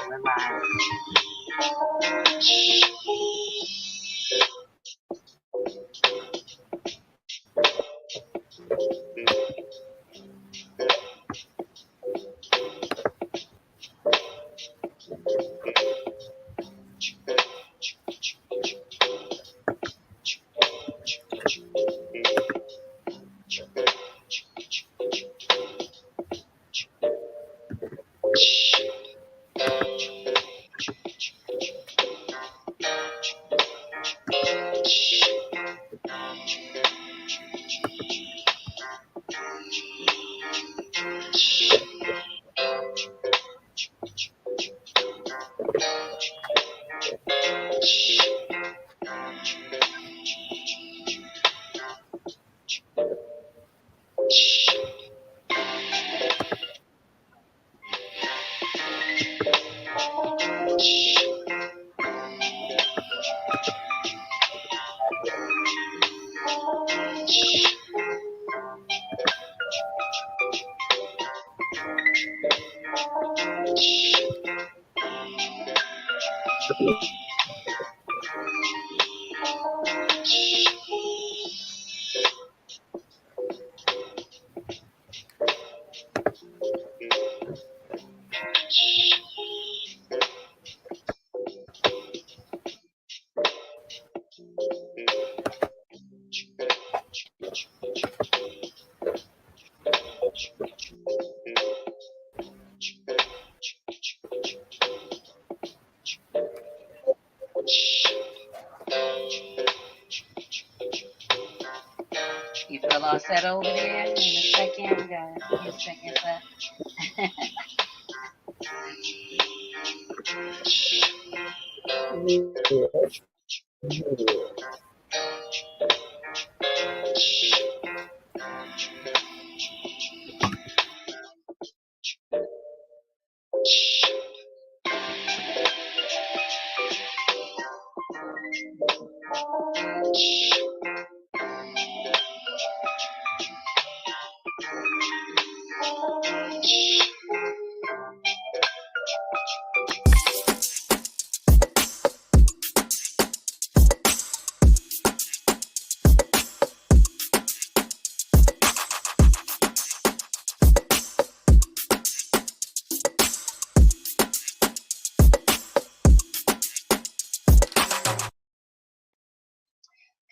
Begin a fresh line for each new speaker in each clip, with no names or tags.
we're live. You feel all set over there? In a second, we got a few seconds left.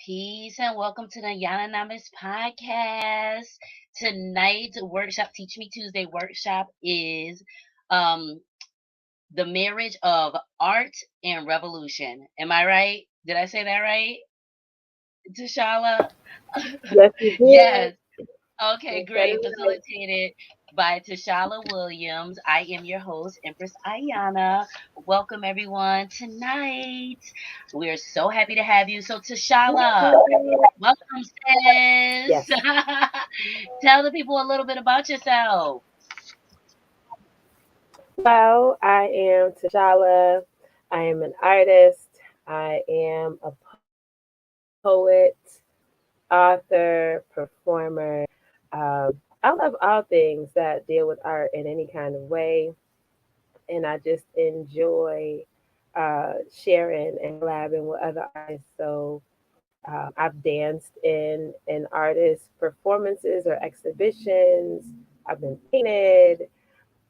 Peace and welcome to the Yananomics Podcast. Tonight's workshop, Teach Me Tuesday workshop, is the marriage of art and revolution. Am I right? Did I say that right, Tchalla?
Yes, you did.
Yes. Okay,
You said
great.
it right.
Facilitated by Tchalla Williams. I am your host, Empress-Ayana. Welcome everyone tonight. We're so happy to have you. So Tchalla, welcome, sis.
Yes.
Tell the people a little bit about yourself.
Well, I am Tchalla. I am an artist. I am a poet, author, performer. I love all things that deal with art in any kind of way. And I just enjoy sharing and collabing with other artists. So I've danced in artist performances or exhibitions. I've been painted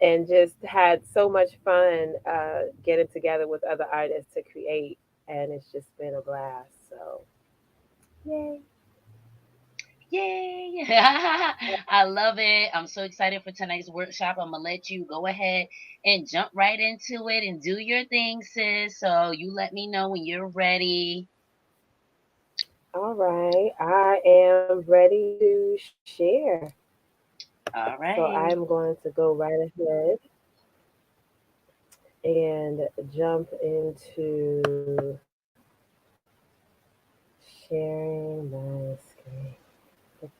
and just had so much fun getting together with other artists to create. And it's just been a blast. So, yay.
Yay! I love it. I'm so excited for tonight's workshop. I'm going to let you go ahead and jump right into it and do your thing, sis. So you let me know when you're ready.
All right. I am ready to share.
All
So
right.
I'm going to go right ahead and jump into sharing my screen.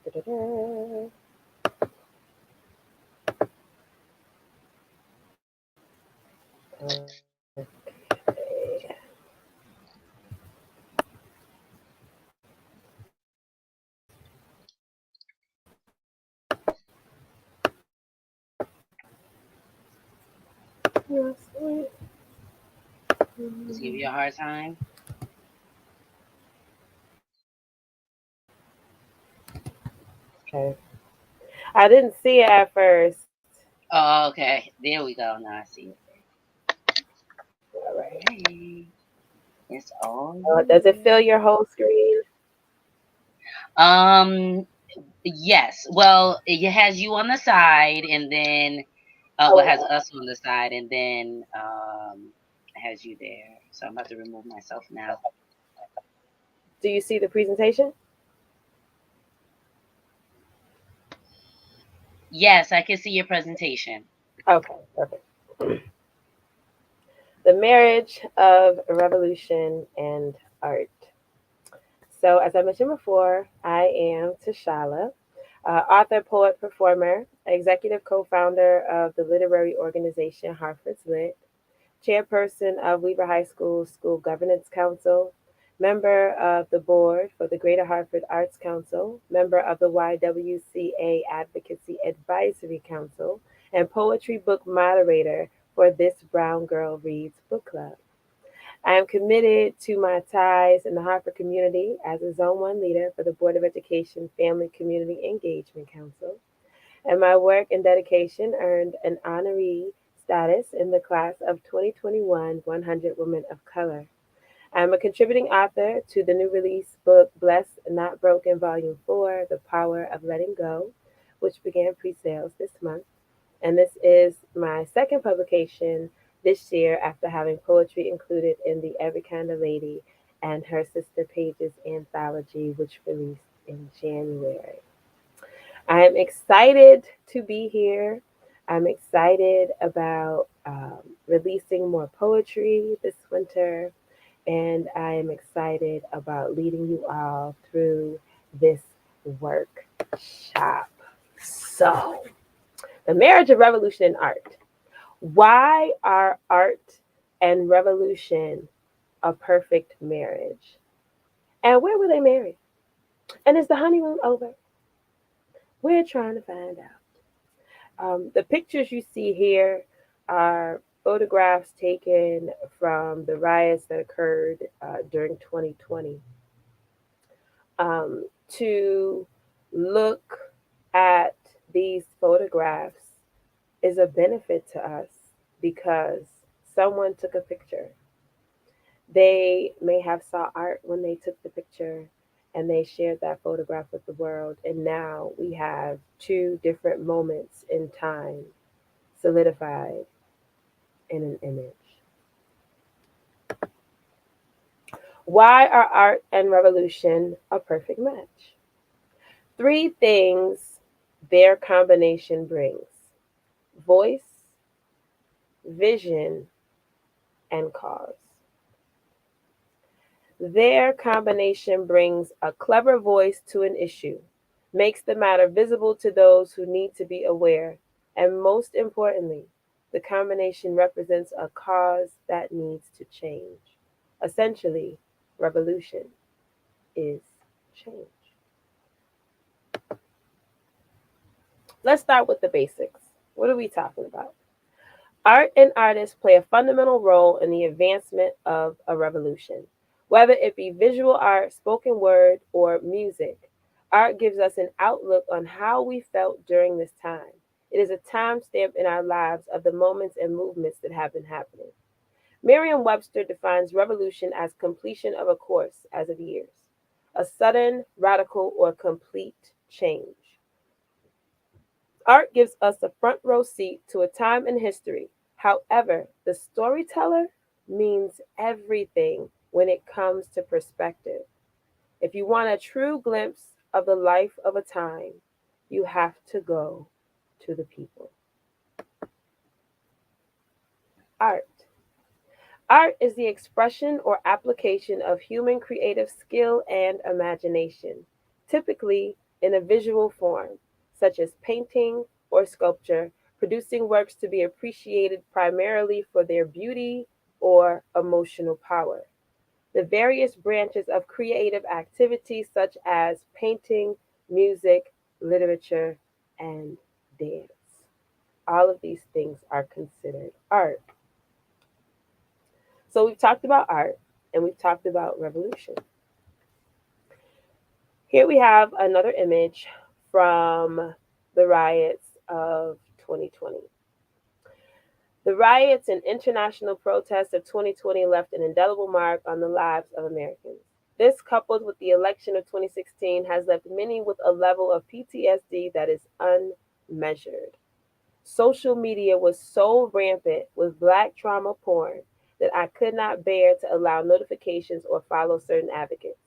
Da-da-da-da. Okay.
Just give you a hard time.
Okay. I didn't see it at first.
Oh, okay. There we go. Now I see it.
All right.
Hey, it's all
Does it fill
you.
your whole screen?
Um, yes. Well, it has you on the side, and then well, it has
Oh,
us on the side, and then it has you there. So I'm about to remove myself now.
do you see the presentation?
Yes, I can see your presentation.
Okay, perfect. The marriage of revolution and art. So, as I mentioned before, I am Tchalla, author, poet, performer, executive co founder of the literary organization Hartford's Lit, chairperson of Weaver High School School Governance Council, member of the board for the Greater Hartford Arts Council, member of the YWCA Advocacy Advisory Council, and poetry book moderator for This Brown Girl Reads Book Club. I am committed to my ties in the Hartford community as a Zone 1 leader for the Board of Education Family Community Engagement Council, and my work and dedication earned an honoree status in the class of 2021 100 Women of Color. I'm a contributing author to the new release book Blessed Not Broken Volume 4, The Power of Letting Go, which began pre-sales this month. And this is my second publication this year after having poetry included in the Every Kind of Lady and Her Sister Pages anthology, which released in January. I'm excited to be here. I'm excited about releasing more poetry this winter, and I am excited about leading you all through this workshop. So, the marriage of revolution and art. Why are art and revolution a perfect marriage? And where were they married? And is the honeymoon over? We're trying to find out. The pictures you see here are photographs taken from the riots that occurred during 2020. To look at these photographs is a benefit to us because someone took a picture. They may have saw art when they took the picture and they shared that photograph with the world, and now we have two different moments in time solidified in an image. Why are art and revolution a perfect match? Three things their combination brings: voice, vision, and cause. Their combination brings a clever voice to an issue, makes the matter visible to those who need to be aware, and most importantly, the combination represents a cause that needs to change. Essentially, revolution is change. Let's start with the basics. What are we talking about? Art and artists play a fundamental role in the advancement of a revolution. Whether it be visual art, spoken word, or music, art gives us an outlook on how we felt during this time. It is a timestamp in our lives of the moments and movements that have been happening. Merriam Webster defines revolution as completion of a course as of years, a sudden, radical, or complete change. Art gives us a front row seat to a time in history. However, the storyteller means everything when it comes to perspective. If you want a true glimpse of the life of a time, you have to go to the people. Art. Art is the expression or application of human creative skill and imagination, typically in a visual form, such as painting or sculpture, producing works to be appreciated primarily for their beauty or emotional power. The various branches of creative activity, such as painting, music, literature, and dance. All of these things are considered art. So we've talked about art and we've talked about revolution. Here we have another image from the riots of 2020. The riots and international protests of 2020 left an indelible mark on the lives of Americans. This, coupled with the election of 2016, has left many with a level of PTSD that is unmeasured. Social media was so rampant with black trauma porn that I could not bear to allow notifications or follow certain advocates.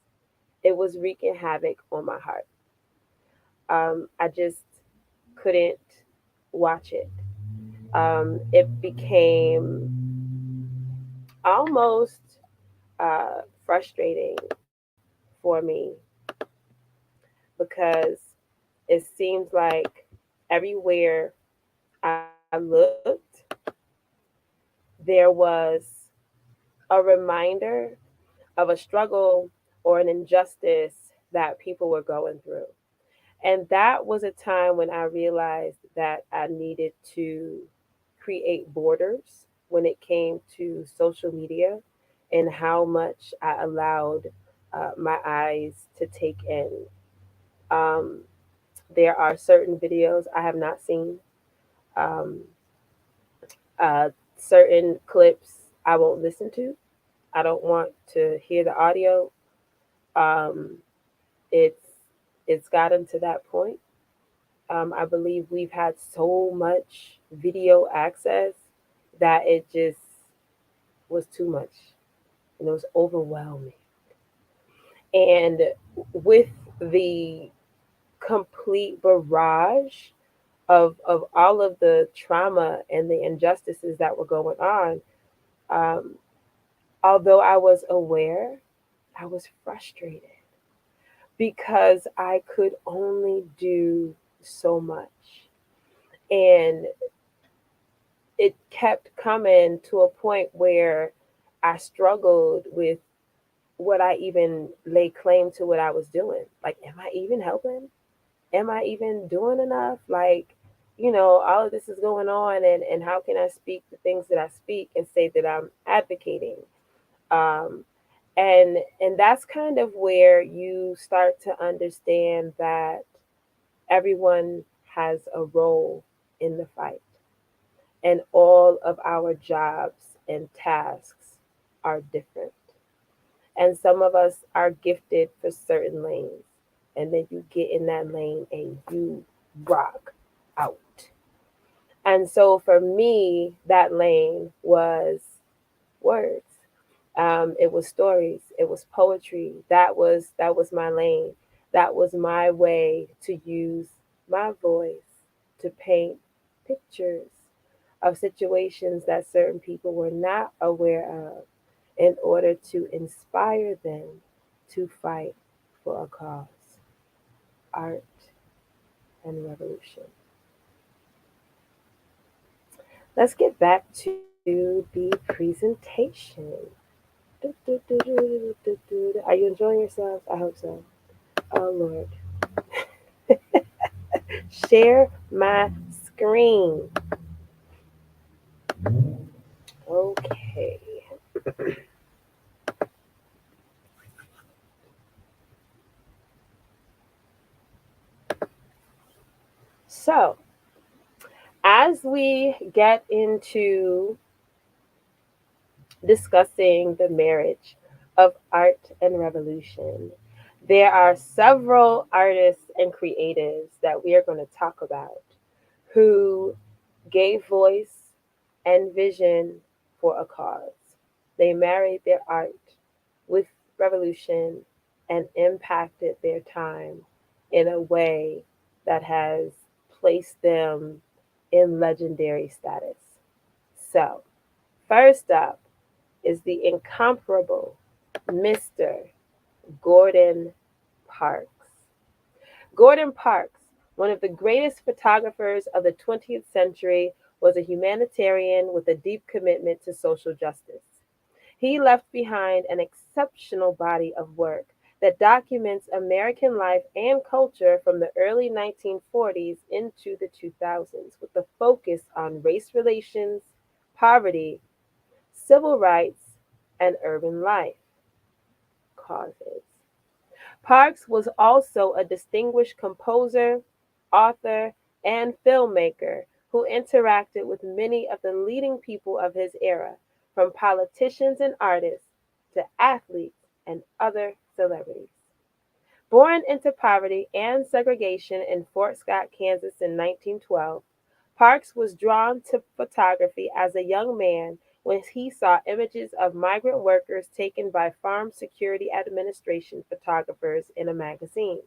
It was wreaking havoc on my heart. I just couldn't watch it. It became almost frustrating for me because it seems like everywhere I looked, there was a reminder of a struggle or an injustice that people were going through. And that was a time when I realized that I needed to create borders when it came to social media and how much I allowed my eyes to take in. Um, there are certain videos I have not seen, um, certain clips I won't listen to. I don't want to hear the audio. Um, it's it's gotten to that point. I believe we've had so much video access that it just was too much and it was overwhelming. And with the complete barrage of all of the trauma and the injustices that were going on, um, although I was aware, I was frustrated because I could only do so much. And it kept coming to a point where I struggled with what I even lay claim to what I was doing. Like, am I even helping? Am I even doing enough? Like, all of this is going on, and how can I speak the things that I speak and say that I'm advocating? Um, and that's kind of where you start to understand that everyone has a role in the fight, and all of our jobs and tasks are different. And some of us are gifted for certain lanes, and then you get in that lane and you rock out. And so for me, that lane was words. It was stories. It was poetry. That was my lane. That was my way to use my voice to paint pictures of situations that certain people were not aware of in order to inspire them to fight for a cause, art, and revolution. Let's get back to the presentation. Are you enjoying yourselves? I hope so. Oh, Lord. Share my screen. Okay. So, as we get into discussing the marriage of art and revolution, there are several artists and creatives that we are going to talk about who gave voice and vision for a cause. They married their art with revolution and impacted their time in a way that has placed them in legendary status. So, first up is the incomparable Mr. Gordon Parks. Gordon Parks, one of the greatest photographers of the 20th century, was a humanitarian with a deep commitment to social justice. He left behind an exceptional body of work that documents American life and culture from the early 1940s into the 2000s, with a focus on race relations, poverty, civil rights, and urban life causes. Parks was also a distinguished composer, author, and filmmaker who interacted with many of the leading people of his era, from politicians and artists to athletes and other celebrities. Born into poverty and segregation in Fort Scott, Kansas in 1912, Parks was drawn to photography as a young man when he saw images of migrant workers taken by Farm Security Administration photographers in a magazine.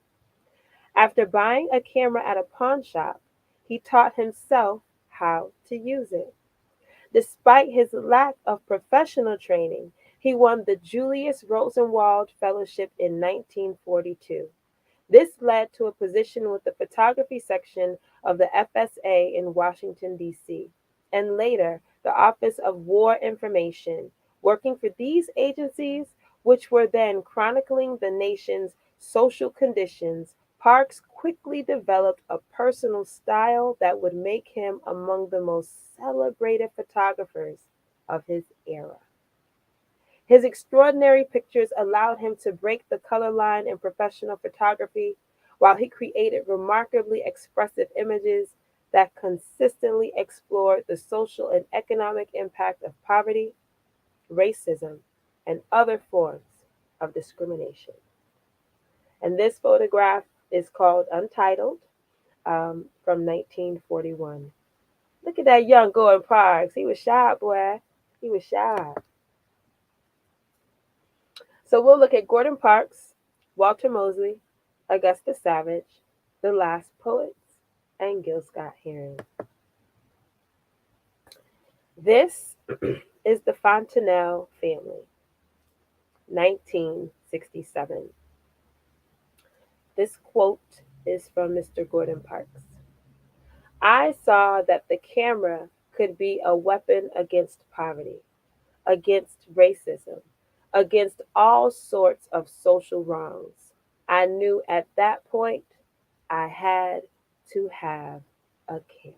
After buying a camera at a pawn shop, he taught himself how to use it. Despite his lack of professional training, he won the Julius Rosenwald Fellowship in 1942. This led to a position with the photography section of the FSA in Washington, D.C., and later the Office of War Information. Working for these agencies, which were then chronicling the nation's social conditions, Parks quickly developed a personal style that would make him among the most celebrated photographers of his era. His extraordinary pictures allowed him to break the color line in professional photography, while he created remarkably expressive images that consistently explored the social and economic impact of poverty, racism, and other forms of discrimination. And this photograph is called Untitled, from 1941. Look at that young Gordon Parks. He was shy, boy. He was shy. So we'll look at Gordon Parks, Walter Mosley, Augusta Savage, The Last Poets, and Gil Scott Heron. This is the Fontenelle family, 1967. This quote is from Mr. Gordon Parks. I saw that the camera could be a weapon against poverty, against racism, against all sorts of social wrongs. I knew at that point I had to have a camera.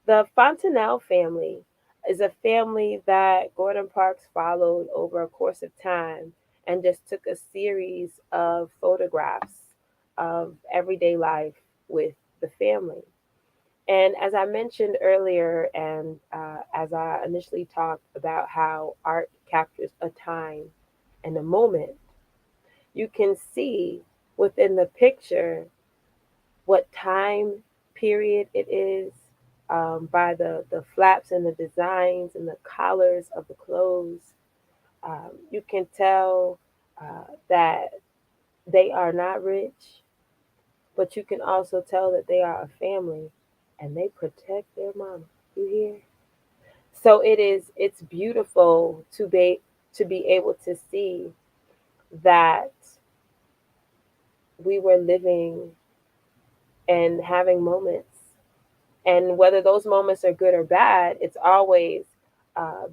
The Fontenelle family is a family that Gordon Parks followed over a course of time and just took a series of photographs of everyday life with the family. And as I mentioned earlier, and as I initially talked about how art captures a time and a moment, you can see within the picture what time period it is, by the flaps and the designs and the collars of the clothes. You can tell that they are not rich, but you can also tell that they are a family and they protect their mama. You hear? So it's beautiful to be able to see that we were living and having moments. And whether those moments are good or bad, it's always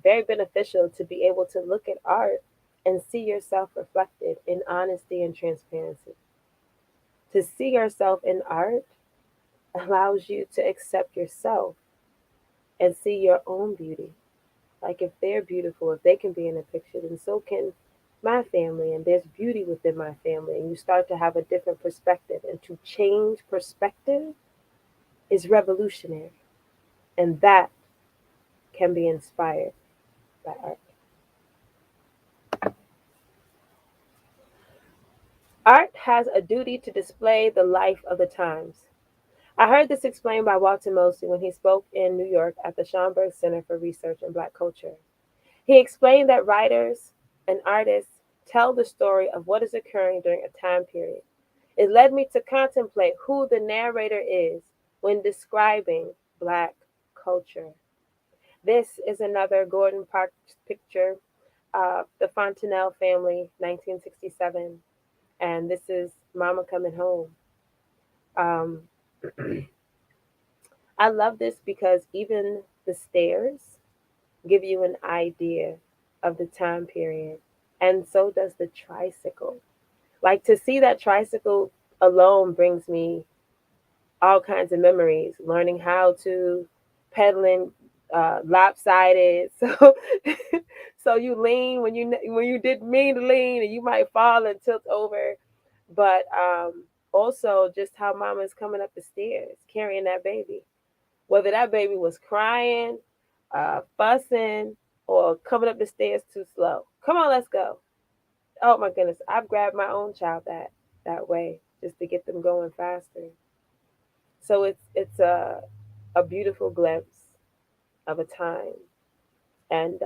very beneficial to be able to look at art and see yourself reflected in honesty and transparency. To see yourself in art allows you to accept yourself and see your own beauty. Like if they're beautiful, if they can be in a picture, then so can my family. And there's beauty within my family. And you start to have a different perspective. And to change perspective is revolutionary. And that can be inspired by art. Art has a duty to display the life of the times. I heard this explained by Walter Mosley when he spoke in New York at the Schomburg Center for Research in Black Culture. He explained that writers and artists tell the story of what is occurring during a time period. It led me to contemplate who the narrator is when describing Black culture. This is another Gordon Parks picture of the Fontenelle family, 1967. And this is Mama Coming Home. Um, I love this because even the stairs give you an idea of the time period, and so does the tricycle. Like to see that tricycle alone brings me all kinds of memories. Learning how to pedaling lopsided. So so you lean when you didn't mean to lean, and you might fall and tilt over. But also just how mama's coming up the stairs carrying that baby, whether that baby was crying, fussing, or coming up the stairs too slow. Come on, let's go. Oh my goodness, I've grabbed my own child that way just to get them going faster. So it's a beautiful glimpse of a time, and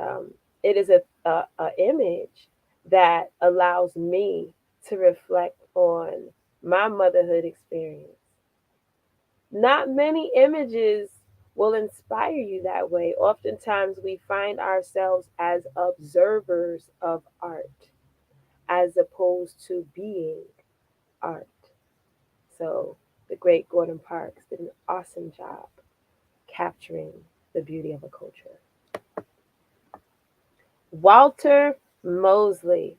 it is a image that allows me to reflect on my motherhood experience. Not many images will inspire you that way. Oftentimes, we find ourselves as observers of art as opposed to being art. So, the great Gordon Parks did an awesome job capturing the beauty of a culture. Walter Mosley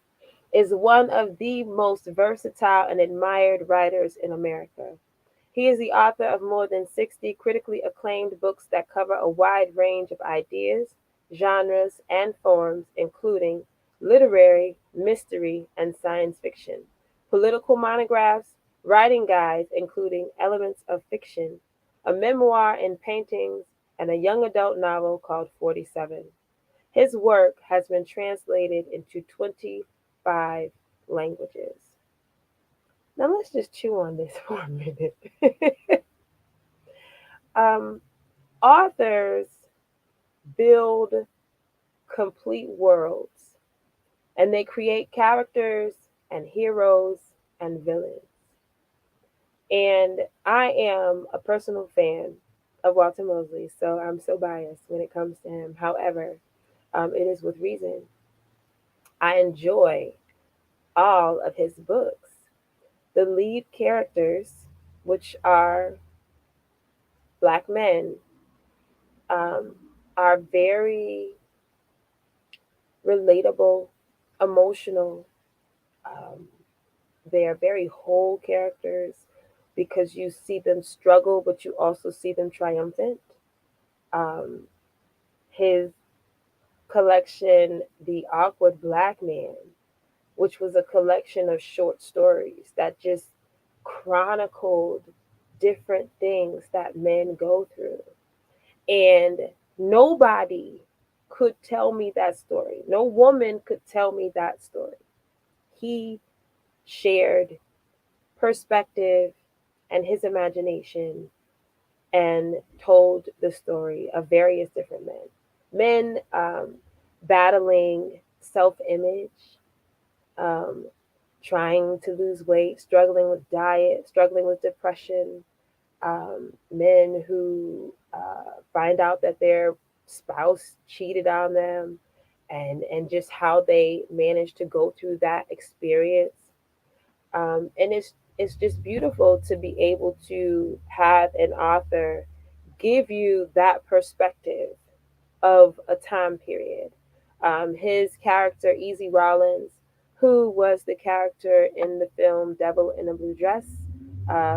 is one of the most versatile and admired writers in America. He is the author of more than 60 critically acclaimed books that cover a wide range of ideas, genres, and forms, including literary, mystery, and science fiction, political monographs, writing guides, including elements of fiction, a memoir in paintings, and a young adult novel called 47. His work has been translated into 25 languages. Now let's just chew on this for a minute. um, Authors build complete worlds, and they create characters and heroes and villains. And I am a personal fan of Walter Mosley, so I'm so biased when it comes to him. However, it is with reason. I enjoy all of his books. The lead characters, which are black men, um, are very relatable, emotional. Um, they are very whole characters because you see them struggle, but you also see them triumphant. Um, his collection, The Awkward Black Man, which was a collection of short stories that just chronicled different things that men go through. And nobody could tell me that story. No woman could tell me that story. He shared perspective and his imagination and told the story of various different men. Men battling self image, um, trying to lose weight, struggling with diet, struggling with depression, men who find out that their spouse cheated on them, and just how they manage to go through that experience. And it's just beautiful to be able to have an author give you that perspective of a time period. His character, Easy Rollins, who was the character in the film Devil in a Blue Dress,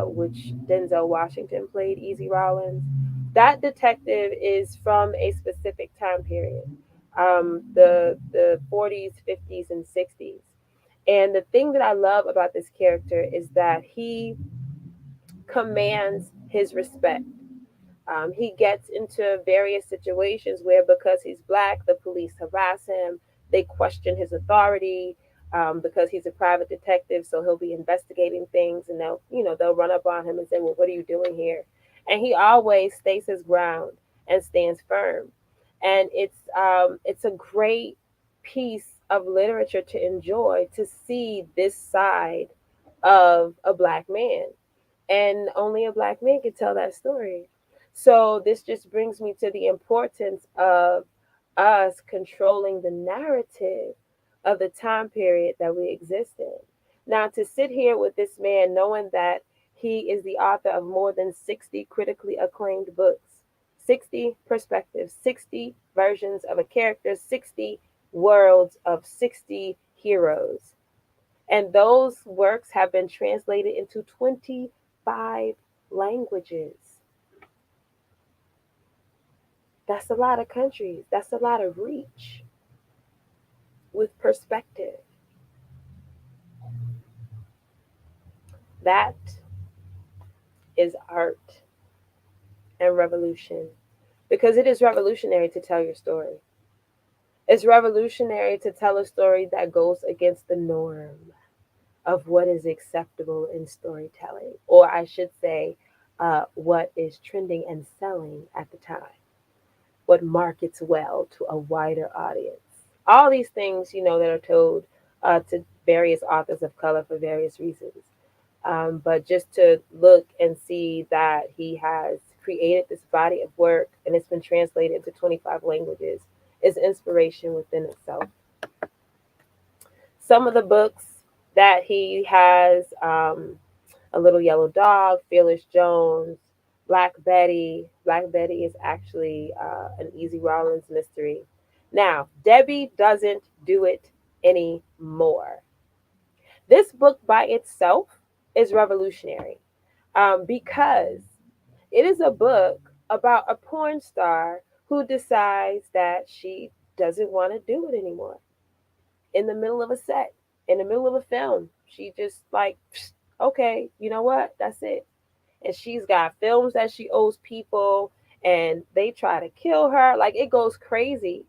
which Denzel Washington played Easy Rollins, that detective is from a specific time period, the 40s, 50s, and 60s. And the thing that I love about this character is that he commands his respect. He gets into various situations where, because he's black, the police harass him. They question his authority because he's a private detective. So he'll be investigating things, and they'll run up on him and say, "Well, what are you doing here?" And he always stays his ground and stands firm. And it's a great piece of literature to enjoy, to see this side of a black man, and only a black man can tell that story. So this just brings me to the importance of us controlling the narrative of the time period that we exist in. Now, to sit here with this man knowing that he is the author of more than 60 critically acclaimed books, 60 perspectives, 60 versions of a character, 60 worlds of 60 heroes. And those works have been translated into 25 languages. That's a lot of countries. That's a lot of reach with perspective. That is art and revolution because it is revolutionary to tell your story. It's revolutionary to tell a story that goes against the norm of what is acceptable in storytelling, or I should say, what is trending and selling at the time, what markets well to a wider audience. All these things, that are told to various authors of color for various reasons. But just to look and see that he has created this body of work and it's been translated into 25 languages is inspiration within itself. Some of the books that he has, A Little Yellow Dog, Fearless Jones, Black Betty. Black Betty is actually an Easy Rollins mystery. Now, Debbie doesn't do it anymore. This book by itself is revolutionary because it is a book about a porn star who decides that she doesn't want to do it anymore in the middle of a set, in the middle of a film. She just like, okay, you know what? That's it. And she's got films that she owes people and they try to kill her. Like it goes crazy.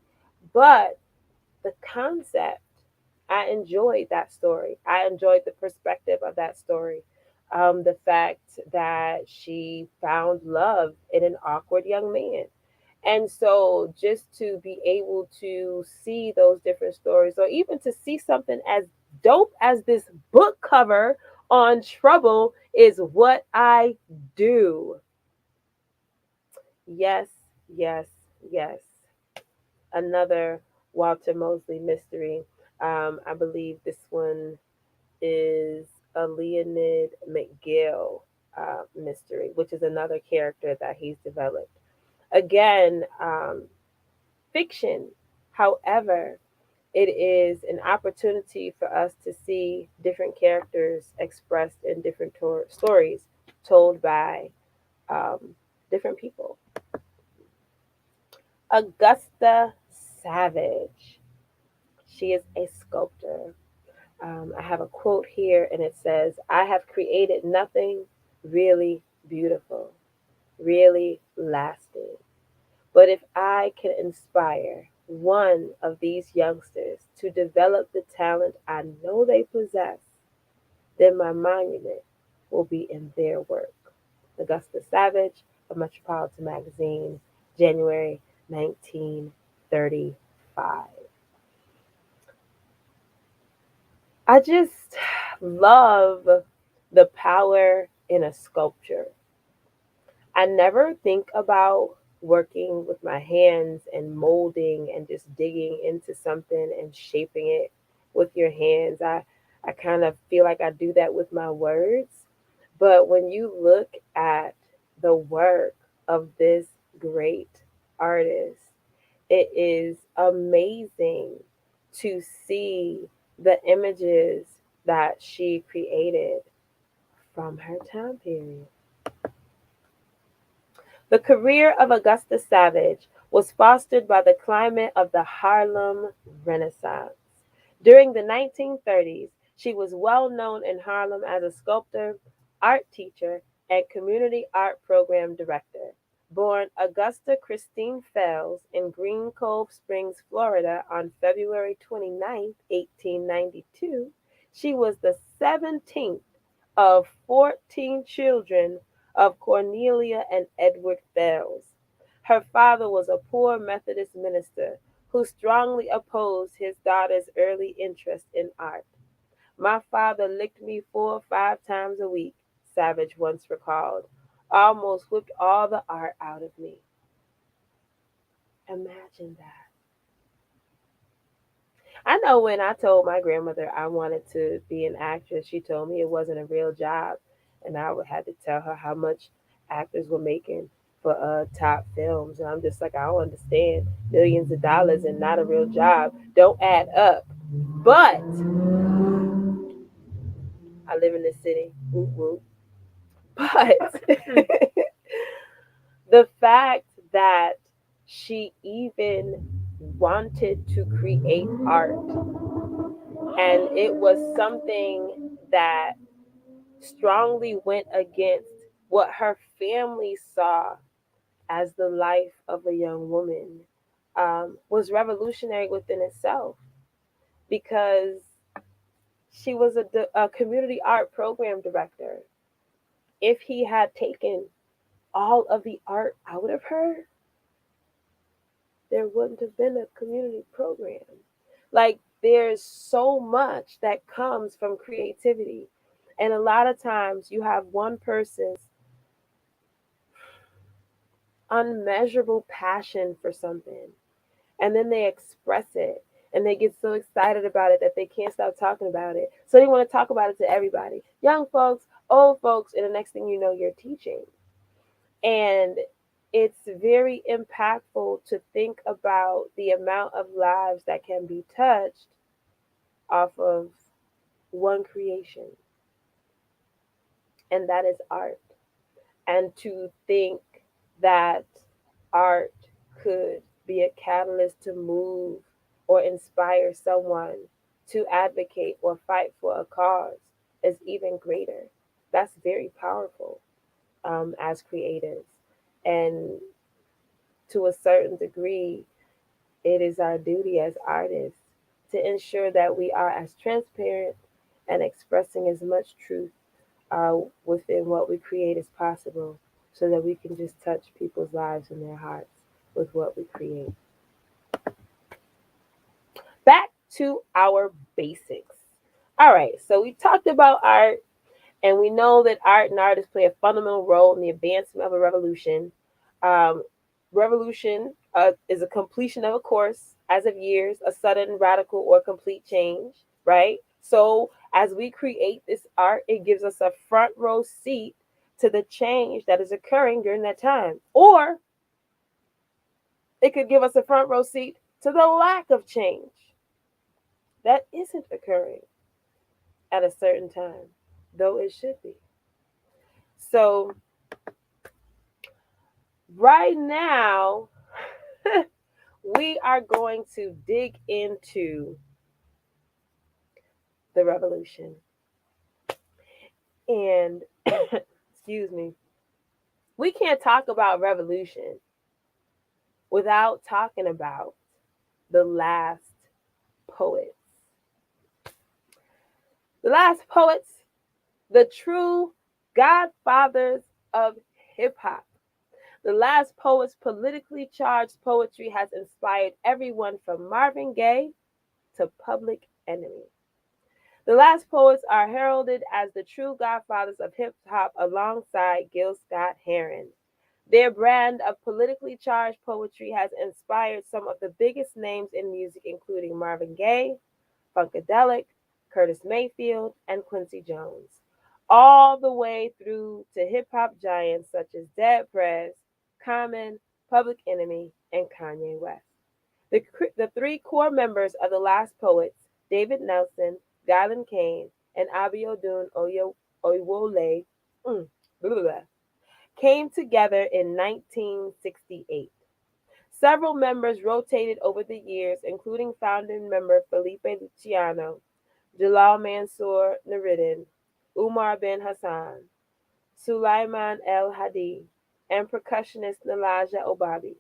But the concept, I enjoyed that story. I enjoyed the perspective of that story. The fact that she found love in an awkward young man. And so just to be able to see those different stories, or even to see something as dope as this book cover on Trouble is what I do. Yes, yes, yes. Another Walter Mosley mystery. I believe this one is a Leonid McGill mystery, which is another character that he's developed. Again, fiction. However, it is an opportunity for us to see different characters expressed in different stories told by different people. Augusta Savage. She is a sculptor. I have a quote here, and it says, I have created nothing really beautiful, really lasting. But if I can inspire one of these youngsters to develop the talent I know they possess, then my monument will be in their work. Augusta Savage of Metropolitan Magazine, January 1935. I just love the power in a sculpture. I never think about working with my hands and molding and just digging into something and shaping it with your hands. I kind of feel like I do that with my words. But when you look at the work of this great artist, it is amazing to see the images that she created from her time period. The career of Augusta Savage was fostered by the climate of the Harlem Renaissance. During the 1930s, she was well known in Harlem as a sculptor, art teacher, and community art program director. Born Augusta Christine Fells in Green Cove Springs, Florida on February 29, 1892, she was the 17th of 14 children of Cornelia and Edward Fells. Her father was a poor Methodist minister who strongly opposed his daughter's early interest in art. My father licked me 4 or 5 times a week, Savage once recalled, almost whipped all the art out of me. Imagine that. I know when I told my grandmother I wanted to be an actress, she told me it wasn't a real job. And I would have to tell her how much actors were making for top films. And I'm just like, I don't understand. Millions of dollars and not a real job don't add up. But I live in the city. Whoop, whoop. But the fact that She even wanted to create art. And it was something that strongly went against what her family saw as the life of a young woman, was revolutionary within itself, because she was a community art program director. If he had taken all of the art out of her, there wouldn't have been a community program. Like, there's so much that comes from creativity. And a lot of times you have one person's unmeasurable passion for something, and then they express it, and they get so excited about it that they can't stop talking about it. So they want to talk about it to everybody, young folks, old folks, and the next thing you know, you're teaching. And it's very impactful to think about the amount of lives that can be touched off of one creation, and that is art. And to think that art could be a catalyst to move or inspire someone to advocate or fight for a cause is even greater. That's very powerful, as creatives. And to a certain degree, it is our duty as artists to ensure that we are as transparent and expressing as much truth within what we create as possible, so that we can just touch people's lives and their hearts with what we create. Back to our basics. All right, so we talked about art, and we know that art and artists play a fundamental role in the advancement of a revolution. Um, Revolution is a completion of a course, as of years, a sudden, radical, or complete change, right? So as we create this art, it gives us a front row seat to the change that is occurring during that time. Or it could give us a front row seat to the lack of change that isn't occurring at a certain time, though it should be. So right now, we are going to dig into the revolution. And excuse me, we can't talk about revolution without talking about the last poets. The last poets, the true godfathers of hip hop. The last poets' politically charged poetry has inspired everyone from Marvin Gaye to Public Enemy. The last poets are heralded as the true godfathers of hip hop alongside Gil Scott Heron. Their brand of politically charged poetry has inspired some of the biggest names in music, including Marvin Gaye, Funkadelic, Curtis Mayfield, and Quincy Jones, all the way through to hip hop giants such as Dead Prez, Common, Public Enemy, and Kanye West. The three core members of the last poets, David Nelson, Guyland Kane, and Abiodun Oyewole, came together in 1968. Several members rotated over the years, including founding member Felipe Luciano, Jalal Mansour Nuruddin, Umar bin Hassan, Sulaiman El Hadi, and percussionist Nalaja Obabi.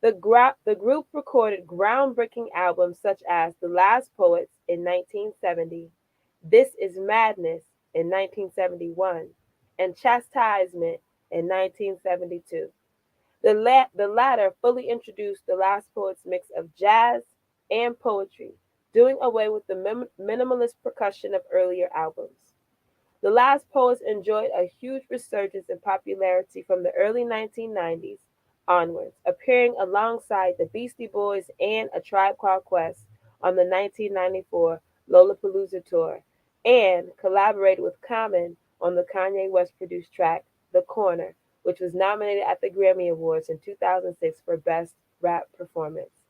The group recorded groundbreaking albums such as The Last Poets in 1970, This Is Madness in 1971, and Chastisement in 1972. The latter fully introduced the Last Poets' mix of jazz and poetry, doing away with the minimalist percussion of earlier albums. The Last Poets enjoyed a huge resurgence in popularity from the early 1990s onwards, appearing alongside the Beastie Boys and A Tribe Called Quest on the 1994 Lollapalooza tour, and collaborated with Common on the Kanye West produced track The Corner, which was nominated at the Grammy Awards in 2006 for Best Rap Performance.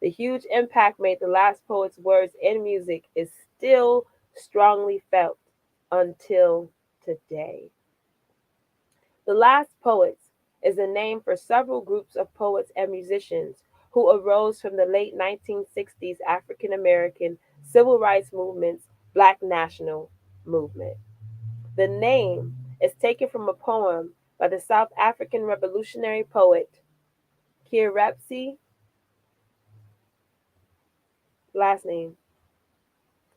The huge impact made the Last Poets' words and music is still strongly felt until today. The Last Poets is a name for several groups of poets and musicians who arose from the late 1960s African American civil rights movement's Black National Movement. The name is taken from a poem by the South African revolutionary poet Kirepsi, last name,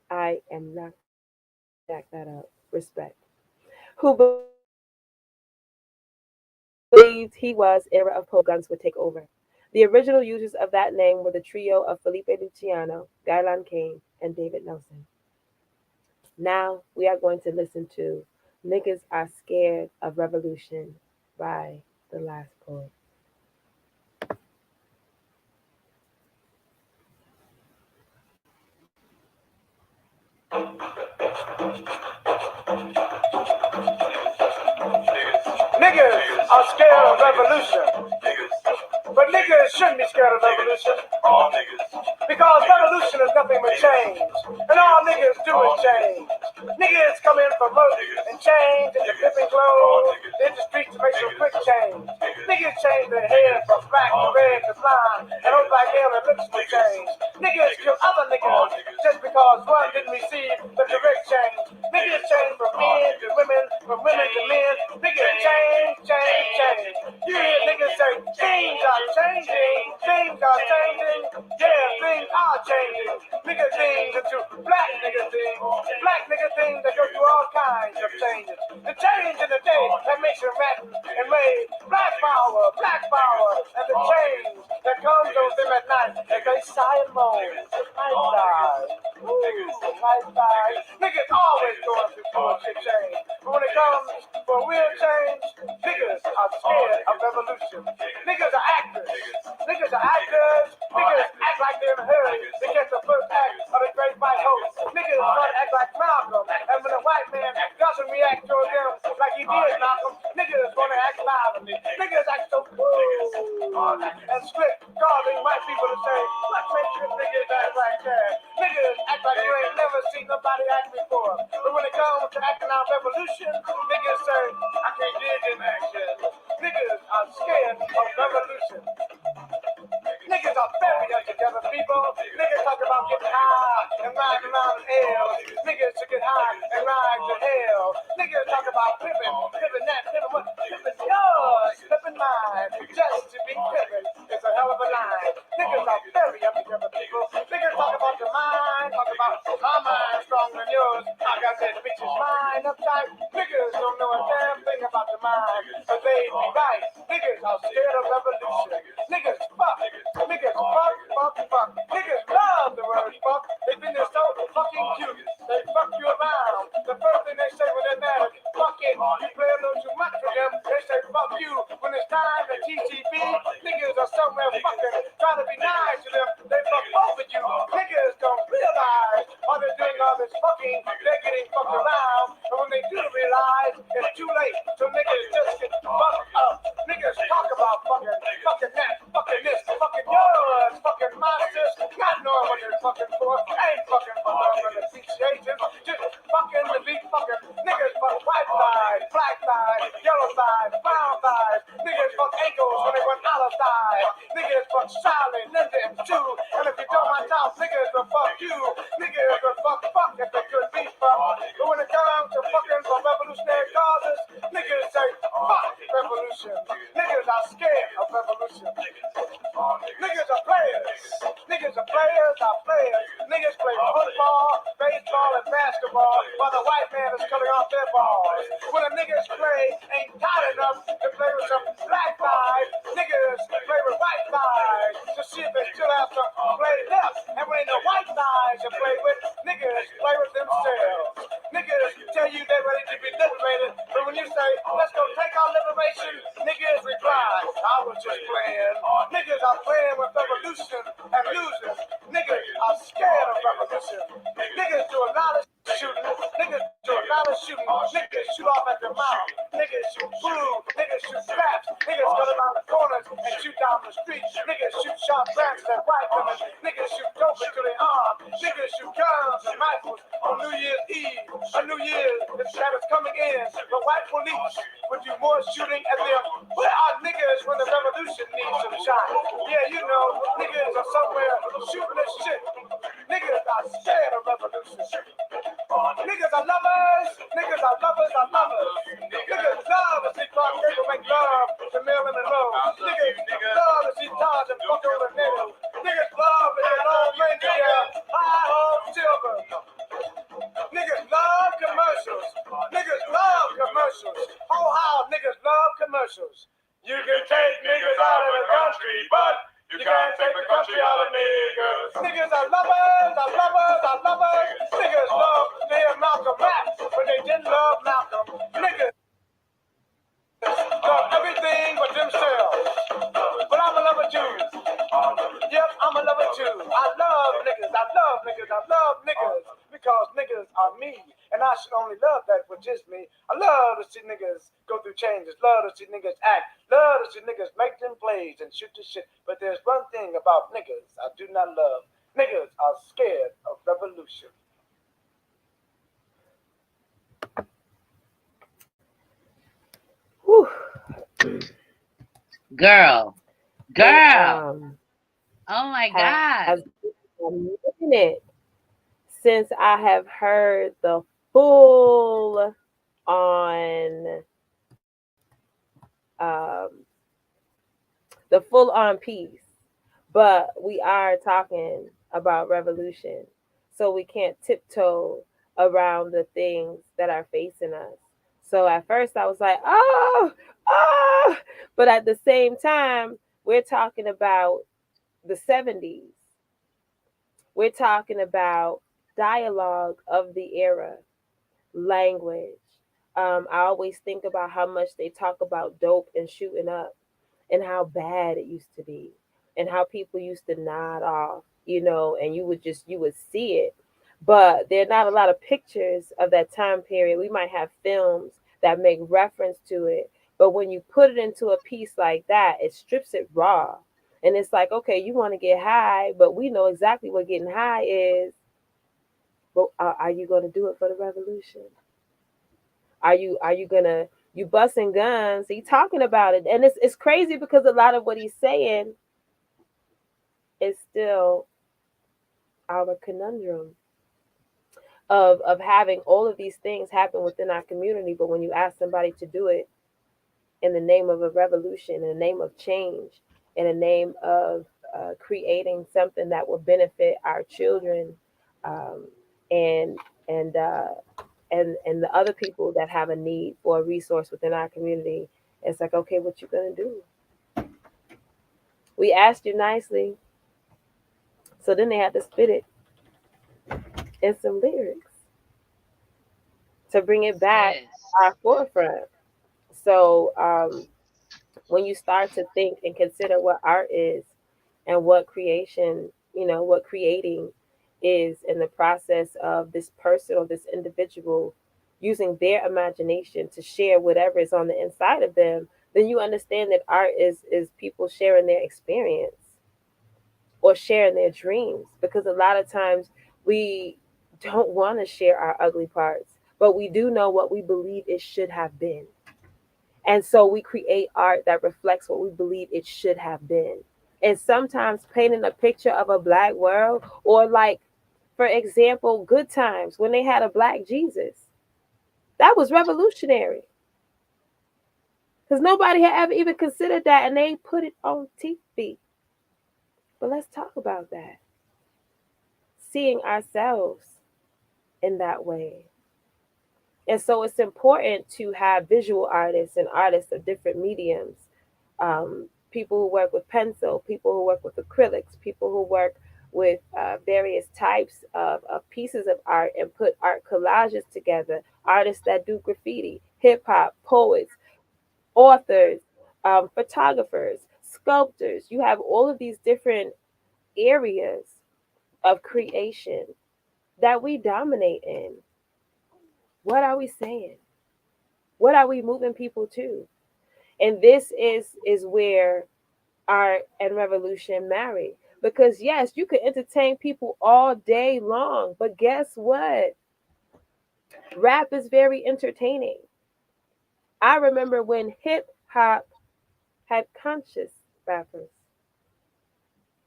I am not back that up, respect, who believed he was era of poets guns would take over. The original users of that name were the trio of Felipe Luciano, Guylan Kane, and David Nelson. Now we are going to listen to Niggas Are Scared of Revolution by the last poet.
Niggas are scared of revolution. But niggas shouldn't be scared of revolution. Because revolution is nothing but change. And all niggas do is change. Niggas come in for work and change into flipping clothes. They hit the streets to make some quick change. Niggas change their hair from black to red to blonde. And hope like hell their lips will change. Niggas kill other niggas just because one didn't receive the correct change. Niggas change from men to women, from women to men. Niggas change. You hear niggas say, things are changing. Yeah, things are changing. Nigga things into black nigga things. Black nigga things that go through all kinds of changes. The change in the day that makes you rap and made black power. And the change that comes on them at night as they sigh and moan. Night side. Niggas always going through bullshit change. But when it comes for real change, niggas are scared of revolution. Niggas are actors. Niggas act like they're in a hurry to get the first act of the great white host. Niggas try to act like Malcolm. And when a white man doesn't react to them like he did Malcolm, niggas want to act violently. Niggas act so cool and strict, causing white people to say, what makes you niggas act like that? Niggas act like you ain't never seen nobody act before. But when it comes to acting out revolution, niggas say, I can't dig in action. Niggas are scared of revolution. Niggas are very together, people. Niggas talk about getting high and riding around in hell. Niggas should get high and ride to hell. Niggas talk about pimping that, pimping what? Pimping yours, pimping mine. Just to be pimping is a hell of a line. Niggas are very together, people. Niggas talk about your mind, talk about my mind stronger than yours. I got that bitch's mind uptight. Niggas don't know a damn thing about the mind, but they be right. Niggas are scared of revolution. Niggas fuck. Niggas fuck. Niggas love the word fuck. They think they're so fucking cute. They fuck you around. The first thing they say when they're mad is fuck it. You play a little too much with them. They say fuck you. When it's time to TTB, niggas are somewhere fucking trying to be nice to them. They fuck over you. Niggas don't realize while they're doing all this fucking, they're getting fucked around. And when they do realize, it's too late. So niggas just get fucked up. Niggas talk about fucking that, fucking this, fucking yours, fucking monsters, not knowing what they're fucking for. Ain't fucking for love and appreciation. Just fucking to be fucking. Niggas fuck white thighs, black thighs, yellow thighs, brown thighs. Niggas fuck ankles when they want olive thighs. Niggas fuck Charlie, Linda, and Sue. And if you don't mind out, niggas will fuck you. Niggas will fuck if they could be fucked. But when it comes to fucking for revolutionary causes, niggas say fuck revolution. Niggas are scared of revolution. Niggas are players. Niggas are players. Niggas play football, baseball, and basketball while the white man is cutting off their balls. When the niggas play ain't tight enough to play with some black guys, niggas play with white guys to see if they still have some play left. And when ain't no white guys to play with, niggas play with themselves. Niggas tell you they're ready to be liberated, but when you say, let's go take our liberation, niggas reply, I was just playing. Niggas are playing with revolution and losing. Niggas are scared of revolution. Niggas do a lot of shooting. Niggas do a lot of shooting. Niggas shoot off at the mouth. Niggas shoot food. Niggas shoot straps. Niggas go around the corners and shoot down the street. Niggas shoot sharp branches at white women. Niggas shoot dope into their arm. Niggas shoot guns and rifles on New Year's Eve. On New Year's that is coming in. The white police would do more shooting at them. Where are niggas Yeah, you know, niggas are somewhere shooting this shit. Niggas are scared of revolution. Niggas are lovers. Niggas are lovers are lovers. Niggas love to see Clark Gable make love to Marilyn Monroe. Niggas love to see Taj and fuck over the niggas. Niggas love to get old reindeer, high home children. Niggas love commercials. Niggas love commercials. Oh, how niggas love commercials. You can take niggas out of the country, but you can't take the country out of niggas. Niggas are lovers, are lovers, are lovers. Niggas love to hear Malcolm rap, but they didn't love Malcolm. Niggas love everything but themselves. But I'm a lover too. Yep, I'm a lover too. I love niggas, I love niggas, I love niggas. Because niggas are me. And I should only love that which is me. I love to see niggas go through changes. Love to see niggas act. Love to see niggas make them plays and shoot the shit. But there's one thing about niggas I do not love. Niggas are scared of revolution.
Whew.
Girl.
It
Oh my
has
God.
been a minute since I have heard on um, the full on piece, but we are talking about revolution, so we can't tiptoe around the things that are facing us. So at first I was like, oh, but at the same time, we're talking about the 70s. We're talking about dialogue of the era, language. I always think about how much they talk about dope and shooting up and how bad it used to be and how people used to nod off, and you would see it. But there are not a lot of pictures of that time period. We might have films that make reference to it, but when you put it into a piece like that, it strips it raw. And it's like, okay, you want to get high, but we know exactly what getting high is. But are you going to do it for the revolution? Are you gonna you busting guns? He talking about it, and it's crazy because a lot of what he's saying is still our conundrum of having all of these things happen within our community. But when you ask somebody to do it in the name of a revolution, in the name of change, in the name of creating something that will benefit our children, um, and and uh, and the other people that have a need for a resource within our community, it's like, okay, what you gonna do? We asked you nicely, so then they had to spit it in some lyrics to bring it back
Sis.
to our forefront. So when you start to think and consider what art is and what creation, what creating is in the process of this person or this individual using their imagination to share whatever is on the inside of them, then you understand that art is people sharing their experience or sharing their dreams. Because a lot of times we don't want to share our ugly parts, but we do know what we believe it should have been. And so we create art that reflects what we believe it should have been. And sometimes painting a picture of a black world, or like, for example, Good Times, when they had a black Jesus, that was revolutionary because nobody had ever even considered that, and they put it on TV. But let's talk about that. Seeing ourselves in that way. And so it's important to have visual artists and artists of different mediums, people who work with pencil, people who work with acrylics, people who work with various types of pieces of art and put art collages together, artists that do graffiti, hip hop, poets, authors, photographers, sculptors. You have all of these different areas of creation that we dominate in. What are we saying? What are we moving people to? And this is where art and revolution marry. Because yes, you could entertain people all day long, but guess what? Rap is very entertaining. I remember when hip hop had conscious rappers.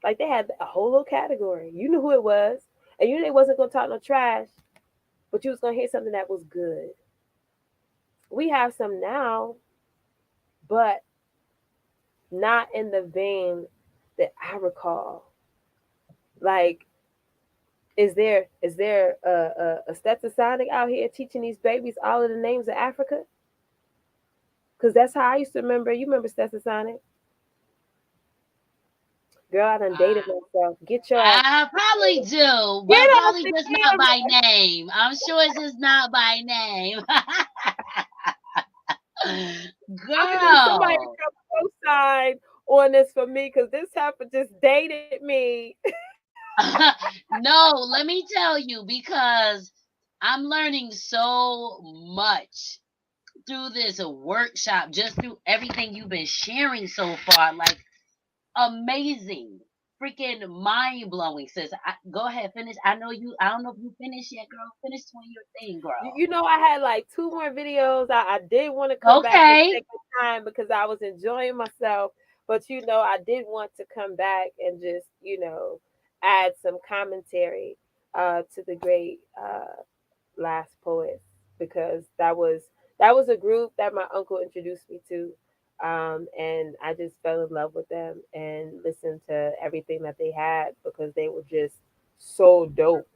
Like they had a whole little category. You knew who it was, and you knew they wasn't gonna talk no trash, but you was gonna hear something that was good. We have some now, but not in the vein that I recall. Like, is there a Stetsasonic out here teaching these babies all of the names of Africa? Because that's how I used to remember. You remember Stetsasonic? Girl, I done dated myself. Get your ass.
I probably do,
Get
but
off
probably
the
just not by
camera.
name. I'm sure it's just not by name.
I need somebody to
Girl.
come co-sign on this for me because this heifer just dated me.
No, let me tell you, because I'm learning so much through this workshop, just through everything you've been sharing so far. Like, amazing. Freaking mind blowing, sis. Go ahead, finish. I know you. I don't know if you finished yet, girl. Finish doing your thing, girl.
You know, I had like two more videos. I did want to come back the
Okay.
second time because I was enjoying myself. But, I did want to come back and just, add some commentary to the great last poets because that was a group that my uncle introduced me to, and I just fell in love with them and listened to everything that they had because they were just so dope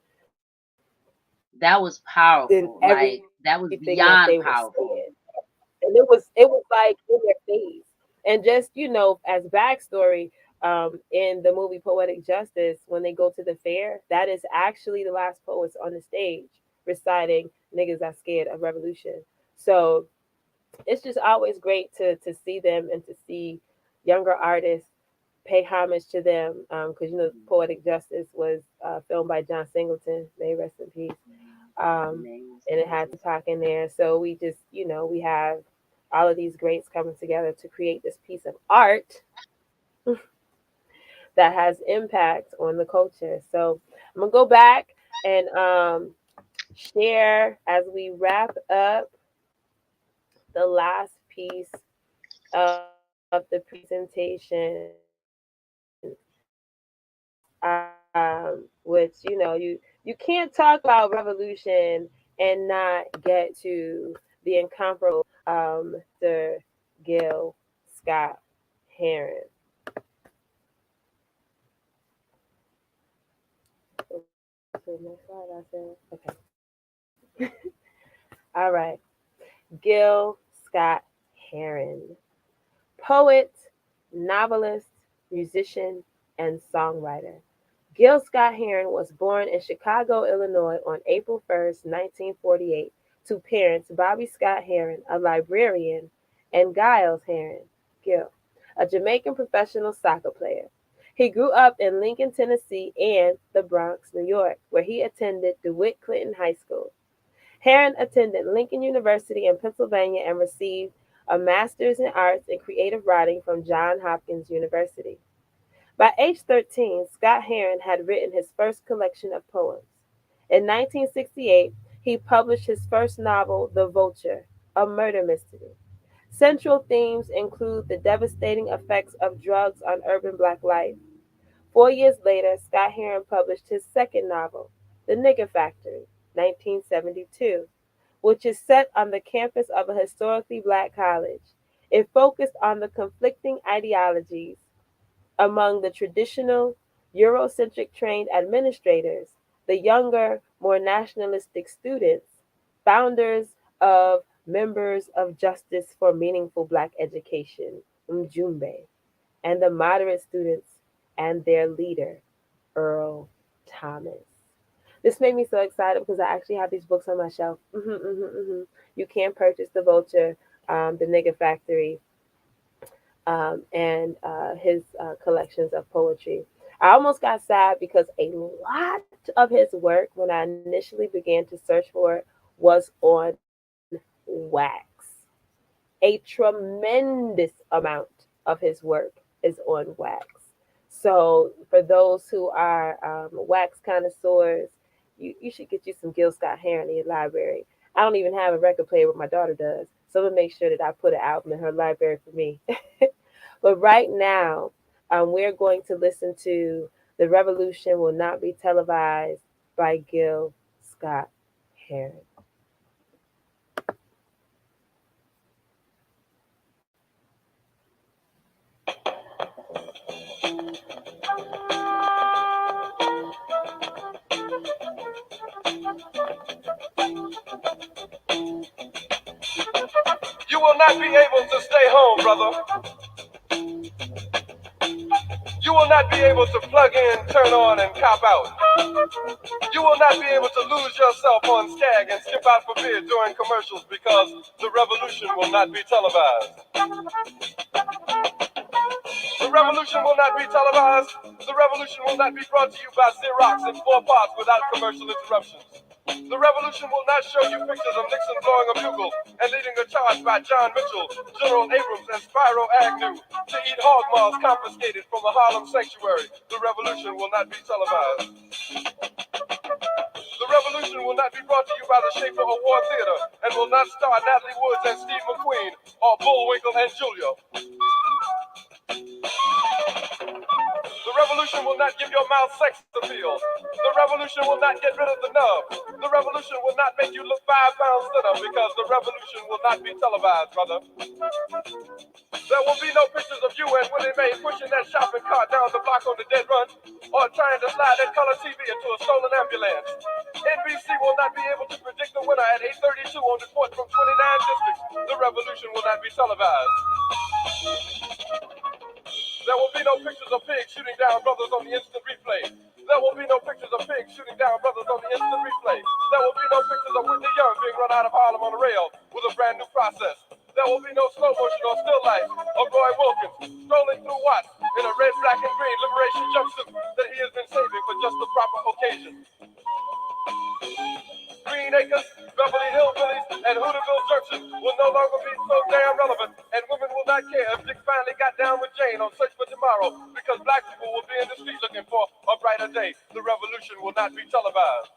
That was
in
powerful.
everything
Like,
that they
that
were
was
saying.
beyond
And
powerful.
it was like in their face. And just as backstory, in the movie Poetic Justice, when they go to the fair, that is actually the last poets on the stage reciting "Niggas Are Scared of Revolution." So it's just always great to see them and to see younger artists pay homage to them because Poetic Justice was filmed by John Singleton. May he rest in peace. And it had
Amazing.
Tupac in there. So we just, we have all of these greats coming together to create this piece of art that has impact on the culture. So I'm gonna go back and share as we wrap up the last piece of the presentation, which you can't talk about revolution and not get to the incomparable Mr. Gil Scott Heron. Okay. All right. Gil Scott Heron, poet, novelist, musician, and songwriter. Gil Scott Heron was born in Chicago, Illinois on April 1st, 1948, to parents Bobby Scott Heron, a librarian, and Giles Heron, Gil, a Jamaican professional soccer player. He grew up in Lincoln, Tennessee, and the Bronx, New York, where he attended DeWitt Clinton High School. Heron attended Lincoln University in Pennsylvania and received a master's in arts and creative writing from Johns Hopkins University. By age 13, Scott Heron had written his first collection of poems. In 1968, he published his first novel, The Vulture, a murder mystery. Central themes include the devastating effects of drugs on urban black life. 4 years later, Scott Heron published his second novel, The Nigger Factory, 1972, which is set on the campus of a historically black college. It focused on the conflicting ideologies among the traditional Eurocentric trained administrators, the younger, more nationalistic students, founders of Members of Justice for Meaningful Black Education, Mjumbe, and the moderate students and their leader, Earl Thomas. This made me so excited because I actually have these books on my shelf. You can purchase The Vulture, The Nigger Factory, and his collections of poetry. I almost got sad because a lot of his work, when I initially began to search for it, was on wax. A tremendous amount of his work is on wax. So, for those who are wax connoisseurs, you should get you some Gil Scott Heron in your library. I don't even have a record player, but my daughter does. So, I'm going to make sure that I put an album in her library for me. But right now, We're going to listen to "The Revolution Will Not Be Televised" by Gil Scott Heron.
You will not be able to stay home, brother. You will not be able to plug in, turn on, and cop out. You will not be able to lose yourself on Skag and skip out for beer during commercials because the revolution will not be televised. The revolution will not be televised. The revolution will not be brought to you by Xerox in 4 parts without commercial interruptions. The revolution will not show you pictures of Nixon blowing a bugle and leading a charge by John Mitchell, General Abrams, and Spyro Agnew to eat hog maws confiscated from a Harlem sanctuary. The revolution will not be televised. The revolution will not be brought to you by the Schaefer Award Theater and will not star Natalie Woods and Steve McQueen or Bullwinkle and Julia. The revolution will not give your mouth sex appeal. The revolution will not get rid of the nub. The revolution will not make you look 5 pounds thinner because the revolution will not be televised, brother. There will be no pictures of you and Willie Mae pushing that shopping cart down the block on the dead run or trying to slide that color TV into a stolen ambulance. NBC will not be able to predict the winner at 8:32 on report from 29 districts. The revolution will not be televised. There will be no pictures of pigs shooting down brothers on the instant replay. There will be no pictures of pigs shooting down brothers on the instant replay. There will be no pictures of Whitney Young being run out of Harlem on a rail with a brand new process. There will be no slow motion or still life of Roy Wilkins strolling through Watts in a red, black, and green liberation jumpsuit that he has been saving for just the proper occasion. Green Acres, Beverly Hillbillies, and Hooterville churches will no longer be so damn relevant, and women will not care if Dick finally got down with Jane on Search for Tomorrow, because black people will be in the street looking for a brighter day. The revolution will not be televised.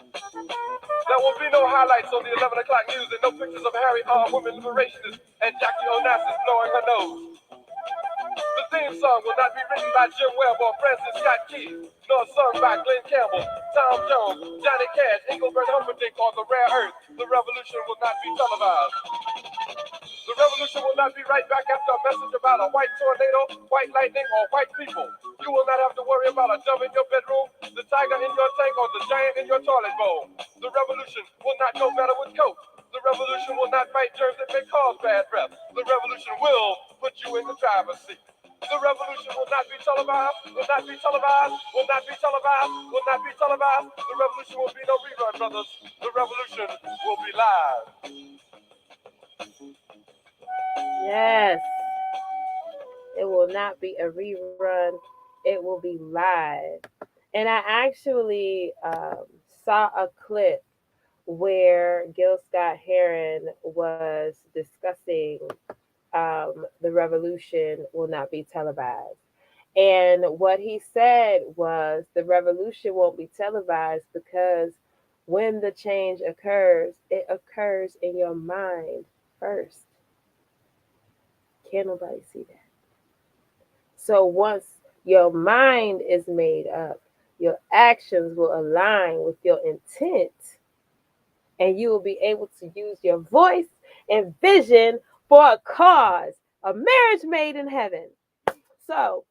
There will be no highlights on the 11 o'clock news and no pictures of Harry R. Women liberationists and Jackie Onassis blowing her nose. The theme song will not be written by Jim Webb or Francis Scott Key, nor sung by Glenn Campbell, Tom Jones, Johnny Cash, Engelbert Humperdinck, or The Rare Earth. The revolution will not be televised. The revolution will not be right back after a message about a white tornado, white lightning, or white people. You will not have to worry about a dove in your bedroom, the tiger in your tank, or the giant in your toilet bowl. The revolution will not go better with Coke. The revolution will not fight germs that may cause bad breath. The revolution will put you in the driver's seat. The revolution will not be televised, will not be televised, will not be televised, will not be televised. The revolution will be no rerun, brothers. The revolution will be live.
Yes, it will not be a rerun. It will be live. And I actually saw a clip where Gil Scott Heron was discussing the revolution will not be televised. And what he said was the revolution won't be televised because when the change occurs, it occurs in your mind first. Can't nobody see that? So once your mind is made up, your actions will align with your intent, and you will be able to use your voice and vision for a cause, a marriage made in heaven. So,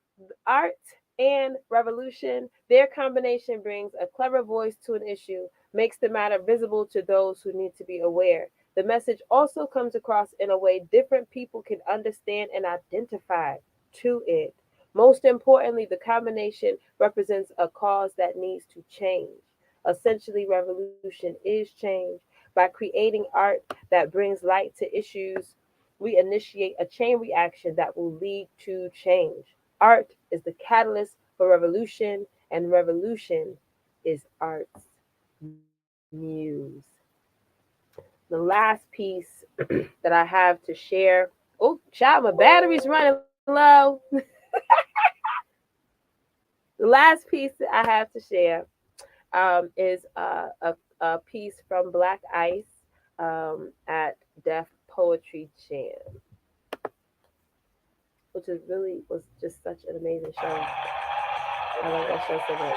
art and revolution, their combination brings a clever voice to an issue, makes the matter visible to those who need to be aware. The message also comes across in a way different people can understand and identify to it. Most importantly, the combination represents a cause that needs to change. Essentially, revolution is change. By creating art that brings light to issues, we initiate a chain reaction that will lead to change. Art is the catalyst for revolution, and revolution is art's muse. The last piece that I have to share. Oh, child, my battery's running low. The last piece that I have to share is a piece from Black Ice at Def Poetry Jam. which is really was just such an amazing show. I love that show so much.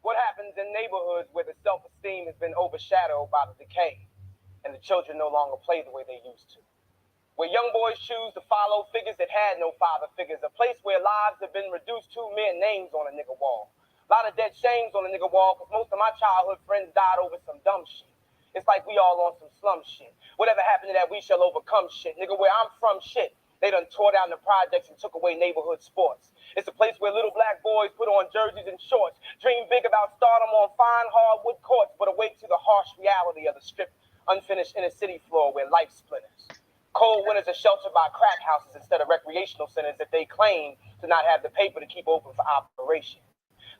What happens in neighborhoods where the self-esteem has been overshadowed by the decay and the children no longer play the way they used to? Where young boys choose to follow figures that had no father figures, a place where lives have been reduced to mere names on a nigga wall. A lot of dead shames on a nigga wall, because most of my childhood friends died over some dumb shit. It's like we all on some slum shit. Whatever happened to that we shall overcome shit. Nigga, where I'm from shit, they done tore down the projects and took away neighborhood sports. It's a place where little black boys put on jerseys and shorts, dream big about stardom on fine hardwood courts, but awake to the harsh reality of the stripped, unfinished inner city floor where life splinters. Cold winters are sheltered by crack houses instead of recreational centers that they claim to not have the paper to keep open for operation.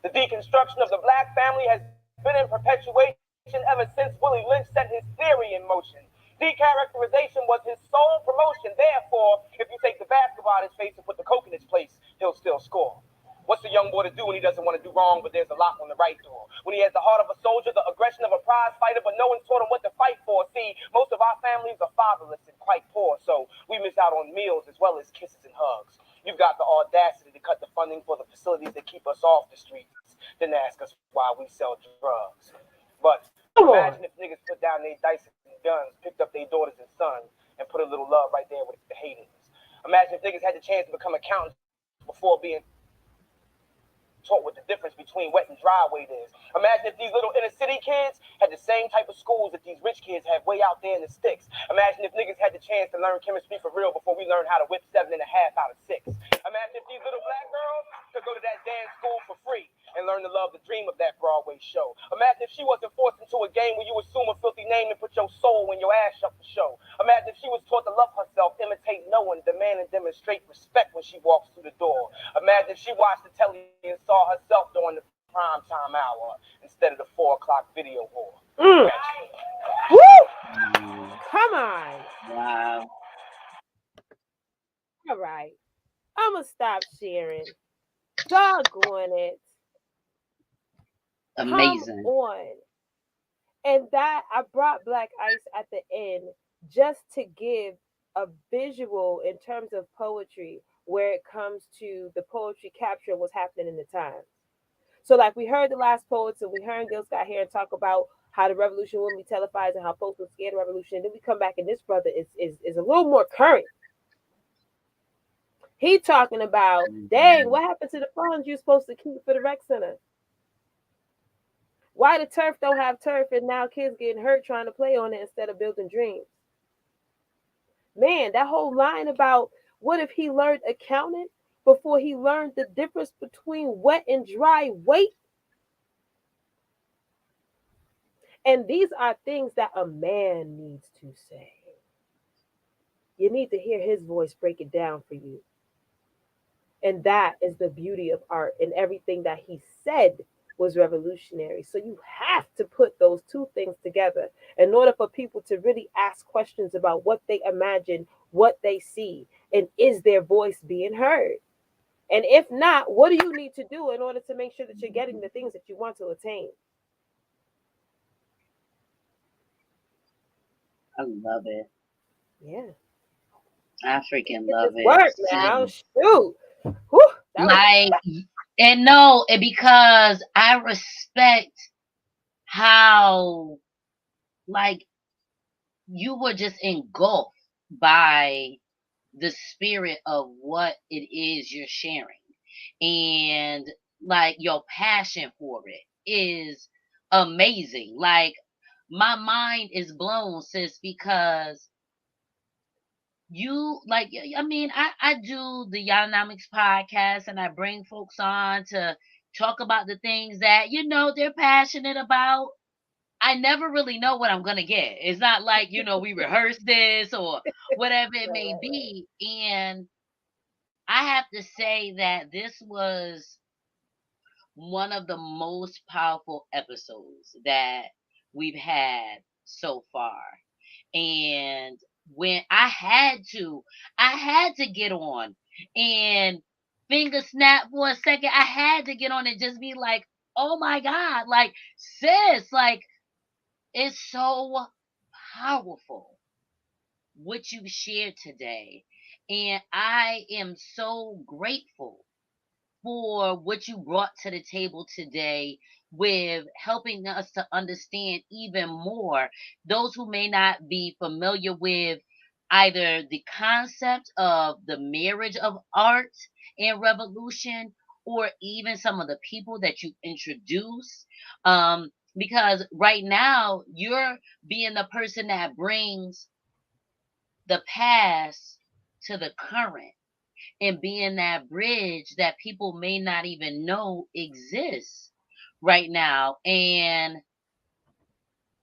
The deconstruction of the black family has been in perpetuation ever since Willie Lynch set his theory in motion. Decharacterization was his sole promotion. Therefore, if you take the basketball out of his face and put the coke in his place, he'll still score. What's a young boy to do when he doesn't want to do wrong, but there's a lock on the right door? When he has the heart of a soldier, the aggression of a prize fighter, but no one taught him what to fight for. See, most of our families are fatherless and quite poor, so we miss out on meals as well as kisses and hugs. You've got the audacity to cut the funding for the facilities that keep us off the streets, then ask us why we sell drugs. But imagine if niggas put down their dice and guns, picked up their daughters and sons, and put a little love right there with the haters. Imagine if niggas had the chance to become accountants before being taught what the difference between wet and dry weight is. Imagine if these little inner city kids had the same type of schools that these rich kids have way out there in the sticks. Imagine if niggas had the chance to learn chemistry for real before we learned how to whip 7.5 out of 6. Imagine if these little black girls could go to that dance school for free and learn to love the dream of that Broadway show. Imagine if she wasn't forced into a game where you assume a filthy name and put your soul when your ass up for show. Imagine if she was taught to love herself, imitate no one, demand and demonstrate respect when she walks through the door. Imagine if she watched the telly and saw herself during the prime time hour instead of the 4 o'clock video whore.
Woo! Come on.
Wow.
All right. I'm going to stop sharing. Doggone it.
Amazing.
Come on. And that, I brought Black Ice at the end just to give a visual in terms of poetry where it comes to the poetry capture what's happening in the times. So like we heard the last poets and we heard Gil Scott here and talk about how the revolution wouldn't be televised and how folks would scare the revolution. And then we come back and this brother is a little more current. He talking about, dang, what happened to the funds you're supposed to keep for the rec center? Why the turf don't have turf and now kids getting hurt trying to play on it instead of building dreams? Man, that whole line about what if he learned accounting before he learned the difference between wet and dry weight? And these are things that a man needs to say. You need to hear his voice break it down for you. And that is the beauty of art, and everything that he said was revolutionary. So you have to put those two things together in order for people to really ask questions about what they imagine, what they see, and is their voice being heard? And if not, what do you need to do in order to make sure that you're getting the things that you want to attain?
I love it.
Yeah.
I freaking love it.
Work now. Shoot. Whew,
like, and no, and because I respect how, like, you were just engulfed by the spirit of what it is you're sharing. And, like, your passion for it is amazing. Like, my mind is blown, sis, because you like I mean I do the Yananomics podcast and I bring folks on to talk about the things that they're passionate about. I never really know what I'm gonna get. It's not like we rehearse this or whatever it may be. And I have to say that this was one of the most powerful episodes that we've had so far. And when I had to get on and finger snap for a second. I had to get on and just be like, oh my God, like, sis, like, it's so powerful what you shared today. And I am so grateful for what you brought to the table today with helping us to understand even more those who may not be familiar with either the concept of the marriage of art and revolution or even some of the people that you introduce. Because right now you're being the person that brings the past to the current and being that bridge that people may not even know exists right now. And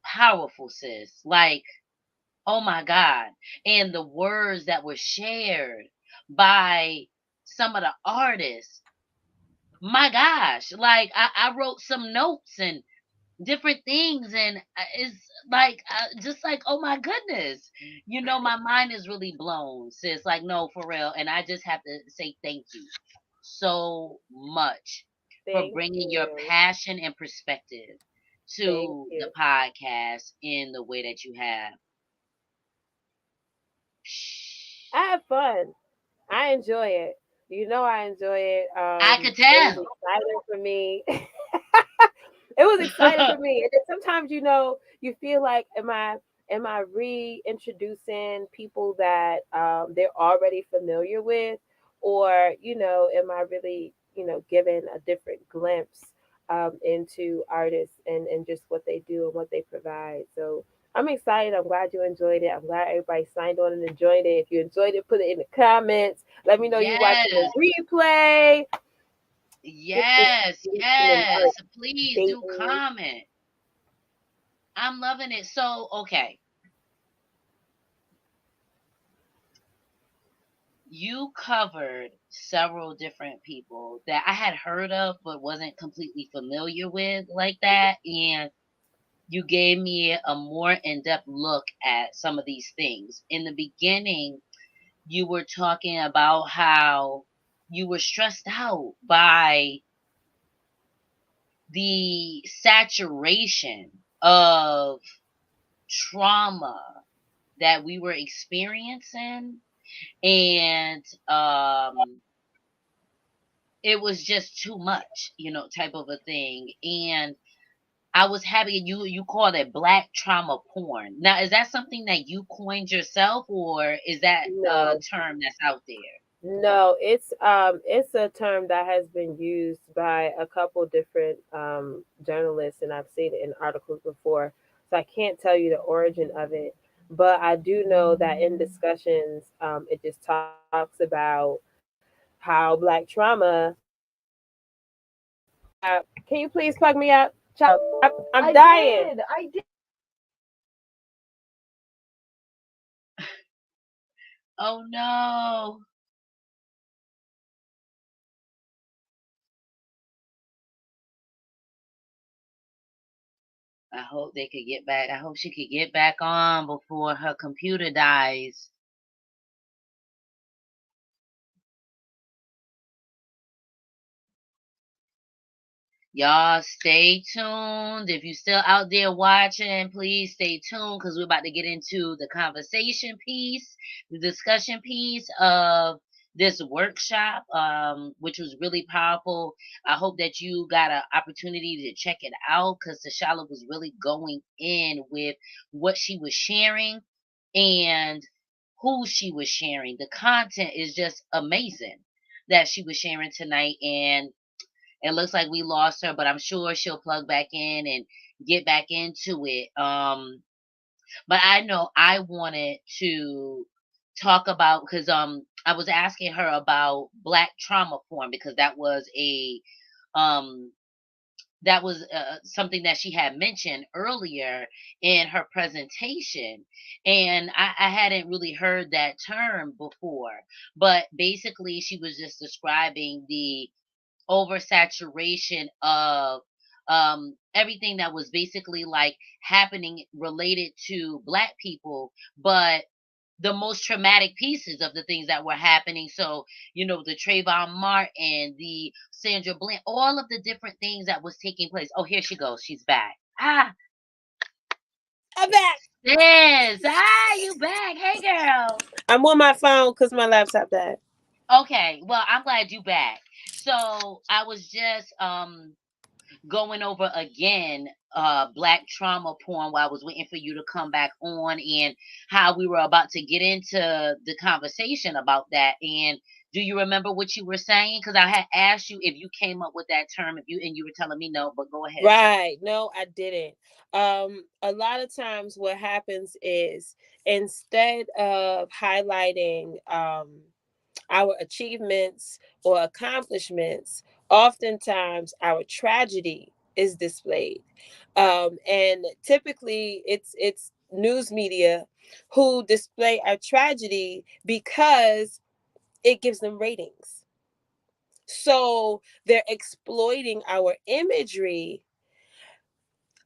powerful, sis. Like, oh my God. And the words that were shared by some of the artists. My gosh. Like, I wrote some notes and different things, and it's like just like, oh my goodness, my mind is really blown, sis. Like, no, for real. And I just have to say thank you so much for
Thank
bringing your
you.
passion and perspective
Thank
to the
you.
podcast in the way that you have.
I have fun. I enjoy it. I enjoy it.
I could
It was
tell.
exciting for me. It was exciting for me. And then sometimes, you feel like, am I reintroducing people that they're already familiar with, or am I really giving a different glimpse into artists and just what they do and what they provide. So I'm excited. I'm glad you enjoyed it. I'm glad everybody signed on and enjoyed it. If you enjoyed it, put it in the comments. Let me know you watching
Yes,
the replay. Get this
yes,
engagement
yes.
art,
Please do
baby.
comment. I'm loving it. So, okay. You covered several different people that I had heard of but wasn't completely familiar with like that. And you gave me a more in depth look at some of these things. In the beginning, you were talking about how you were stressed out by the saturation of trauma that we were experiencing. And it was just too much, type of a thing. And I was having you call it black trauma porn. Now, is that something that you coined yourself, or is that a
No,
term that's out there?
no, it's a term that has been used by a couple different journalists, and I've seen it in articles before. So I can't tell you the origin of it, but I do know that in discussions, it just talks about how black trauma. Can you please plug me up, child? I'm dying.
I did.
Oh no. I hope they could get back. I hope she could get back on before her computer dies. Y'all stay tuned. If you're still out there watching, please stay tuned because we're about to get into the conversation piece, the discussion piece of this workshop, which was really powerful. I hope that you got an opportunity to check it out because Tchalla was really going in with what she was sharing and who she was sharing. The content is just amazing that she was sharing tonight. And it looks like we lost her, but I'm sure she'll plug back in and get back into it. But I know I wanted to talk about because I was asking her about black trauma porn because um that was something that she had mentioned earlier in her presentation, and I hadn't really heard that term before. But basically, she was just describing the oversaturation of everything that was basically like happening related to black people, but the most traumatic pieces of the things that were happening. So, the Trayvon Martin, the Sandra Bland, all of the different things that was taking place. Oh, here she goes. She's back.
I'm back.
Yes. You back. Hey, girl.
I'm on my phone because my laptop died.
Okay. Well, I'm glad you back. So I was just going over again black trauma porn while I was waiting for you to come back on, and how we were about to get into the conversation about that. And do you remember what you were saying? Because I had asked you if you came up with that term, if you and you were telling me no, but go ahead.
Right. No, I didn't. A lot of times what happens is, instead of highlighting our achievements or accomplishments, oftentimes our tragedy is displayed. And typically it's news media who display our tragedy because it gives them ratings. So they're exploiting our imagery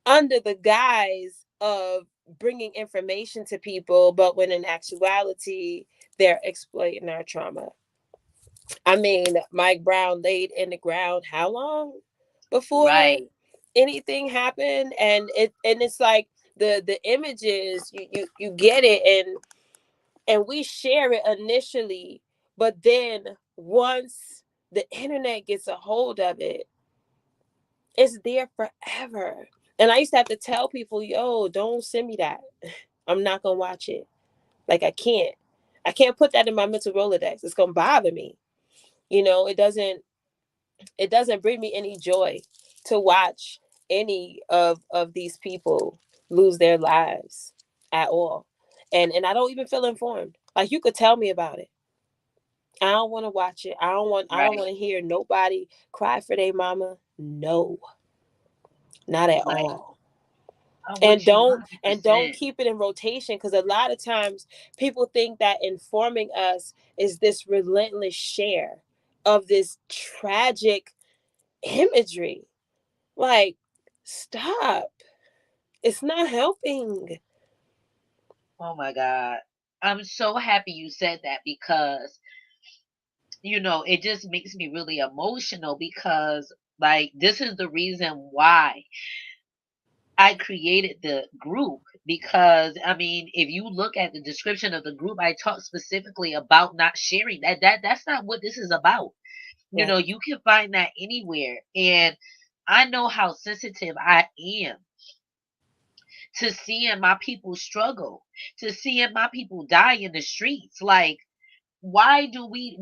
under the guise of bringing information to people, but when in actuality, they're exploiting our trauma. I mean, Mike Brown laid in the ground how long before
Right.
anything happened? And it's like the images, you get it, and we share it initially, but then once the internet gets a hold of it, it's there forever. And I used to have to tell people, yo, don't send me that. I'm not gonna watch it. Like, I can't put that in my mental Rolodex. It's gonna bother me. It doesn't bring me any joy to watch any of these people lose their lives at all. And I don't even feel informed. Like, you could tell me about it. I don't want to watch it. I don't want
Right.
to hear nobody cry for their mama. No, not at
Right.
all.
I'm
and
with you
don't and don't
100%.
keep it in rotation, because a lot of times people think that informing us is this relentless share of this tragic imagery. Like, stop. It's not helping.
Oh my God. I'm so happy you said that, because it just makes me really emotional, because like this is the reason why I created the group. Because I mean, if you look at the description of the group, I talk specifically about not sharing that's not what this is about.
Right.
You can find that anywhere. And I know how sensitive I am to seeing my people struggle, to seeing my people die in the streets. Like, why do we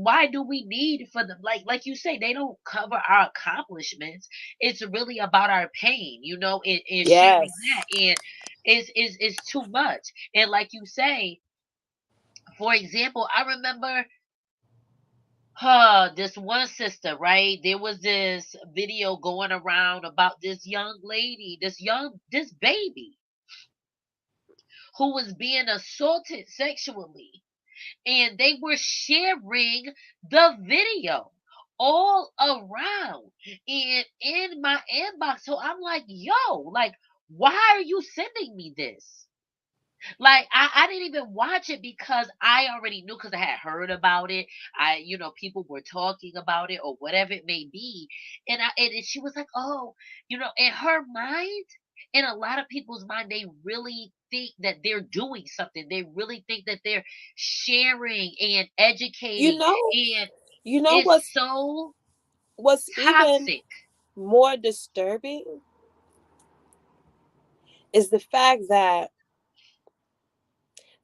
need for them, like you say, they don't cover our accomplishments. It's really about our pain, and sharing
Yes.
that. And it's too much. And like you say, for example, I remember this one sister, right? There was this video going around about this young lady, this baby who was being assaulted sexually, and they were sharing the video all around and in my inbox. So I'm like, yo, like, why are you sending me this? Like, I didn't even watch it, because I already knew, because I had heard about it. People were talking about it or whatever it may be. And she was like, oh, in her mind, in a lot of people's mind, they really think that they're doing something. They really think that they're sharing and
you
educating.
know
And
you know
it's
what's
so
what's even
toxic.
more disturbing is the fact that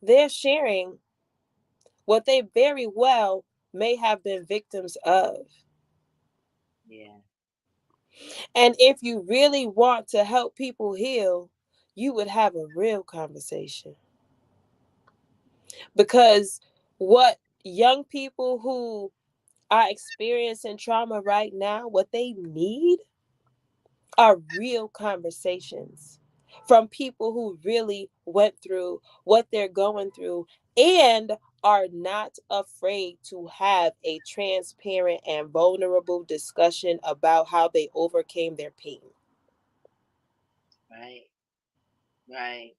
they're sharing what they very well may have been victims of.
Yeah.
And if you really want to help people heal, you would have a real conversation. Because what young people who are experiencing trauma right now, what they need are real conversations from people who really went through what they're going through, and are not afraid to have a transparent and vulnerable discussion about how they overcame their pain.
Right. Right.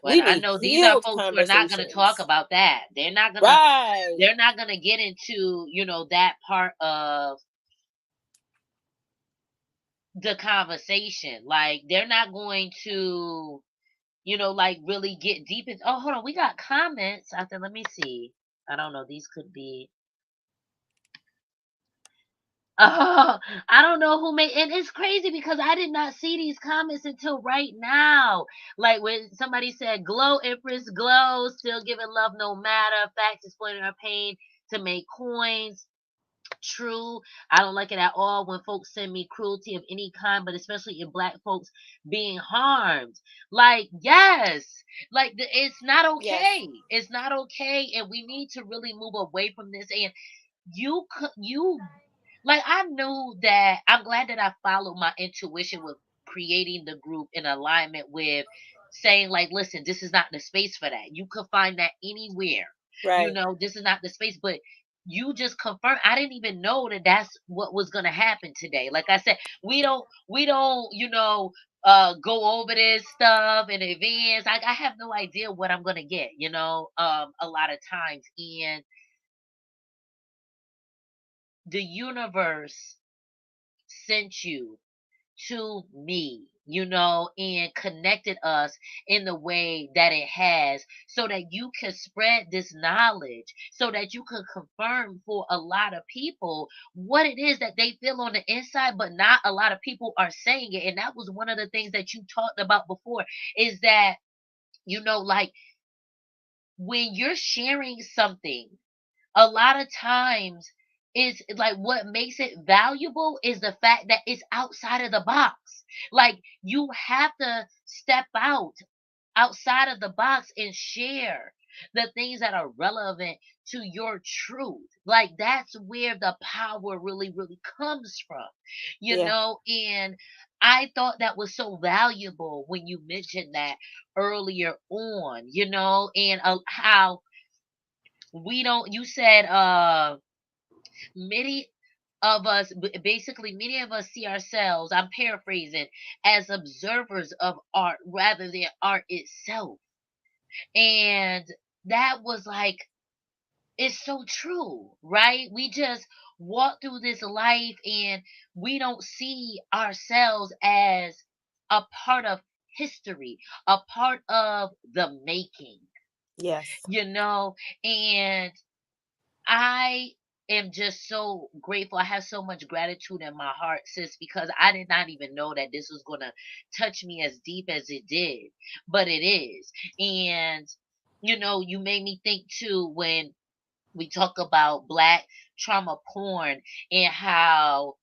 When
We
I
need
know these are
healed
folks who are not going to talk
conversations.
about that. They're not
Right.
going to get into, that part of the conversation. Like, they're not going to, like, really get deep in. Oh, hold on. We got comments out there. Let me see. I don't know. These could be. Oh, I don't know who made, and it's crazy because I did not see these comments until right now. Like when somebody said, "Glow, Empress, glow, still giving love no matter. Facts exploiting our pain to make coins." True. I don't like it at all when folks send me cruelty of any kind, but especially in black folks being harmed. Like, yes, like it's not
Yes.
okay. It's not okay, and we need to really move away from this. And you like, I knew that. I'm glad that I followed my intuition with creating the group in alignment with saying, like, listen, this is not the space for that. You could find that anywhere.
Right.
This is not the space. But you just confirmed. I didn't even know that that's what was going to happen today. Like I said, we don't, go over this stuff in advance. I have no idea what I'm going to get, a lot of times. And the universe sent you to me, and connected us in the way that it has so that you can spread this knowledge, so that you can confirm for a lot of people what it is that they feel on the inside, but not a lot of people are saying it. And that was one of the things that you talked about before, is that, like, when you're sharing something, a lot of times is like what makes it valuable is the fact that it's outside of the box. Like, you have to step outside of the box and share the things that are relevant to your truth. Like, that's where the power really, really comes from,
Yeah.
and I thought that was so valuable when you mentioned that earlier on, and how we don't, you said, many of us, basically many of us see ourselves, I'm paraphrasing, as observers of art rather than art itself. And that was like, it's so true, right? We just walk through this life and we don't see ourselves as a part of history, a part of the making,
Yes.
and I am just so grateful. I have so much gratitude in my heart, sis, because I did not even know that this was going to touch me as deep as it did. But it is. And, you made me think too when we talk about black trauma porn and how.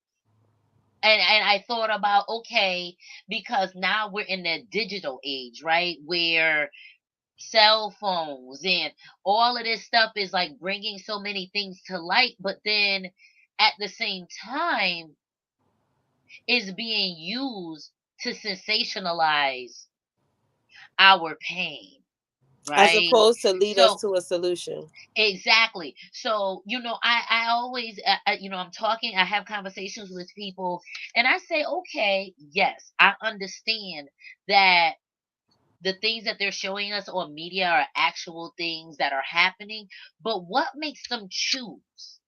And I thought about, okay, because now we're in the digital age, right? Where cell phones and all of this stuff is like bringing so many things to light, but then at the same time is being used to sensationalize our pain,
As
right?
opposed to lead us
So
to a solution.
exactly. So, I always, I'm talking, I have conversations with people, and I say, okay, yes, I understand that the things that they're showing us on media are actual things that are happening, but what makes them choose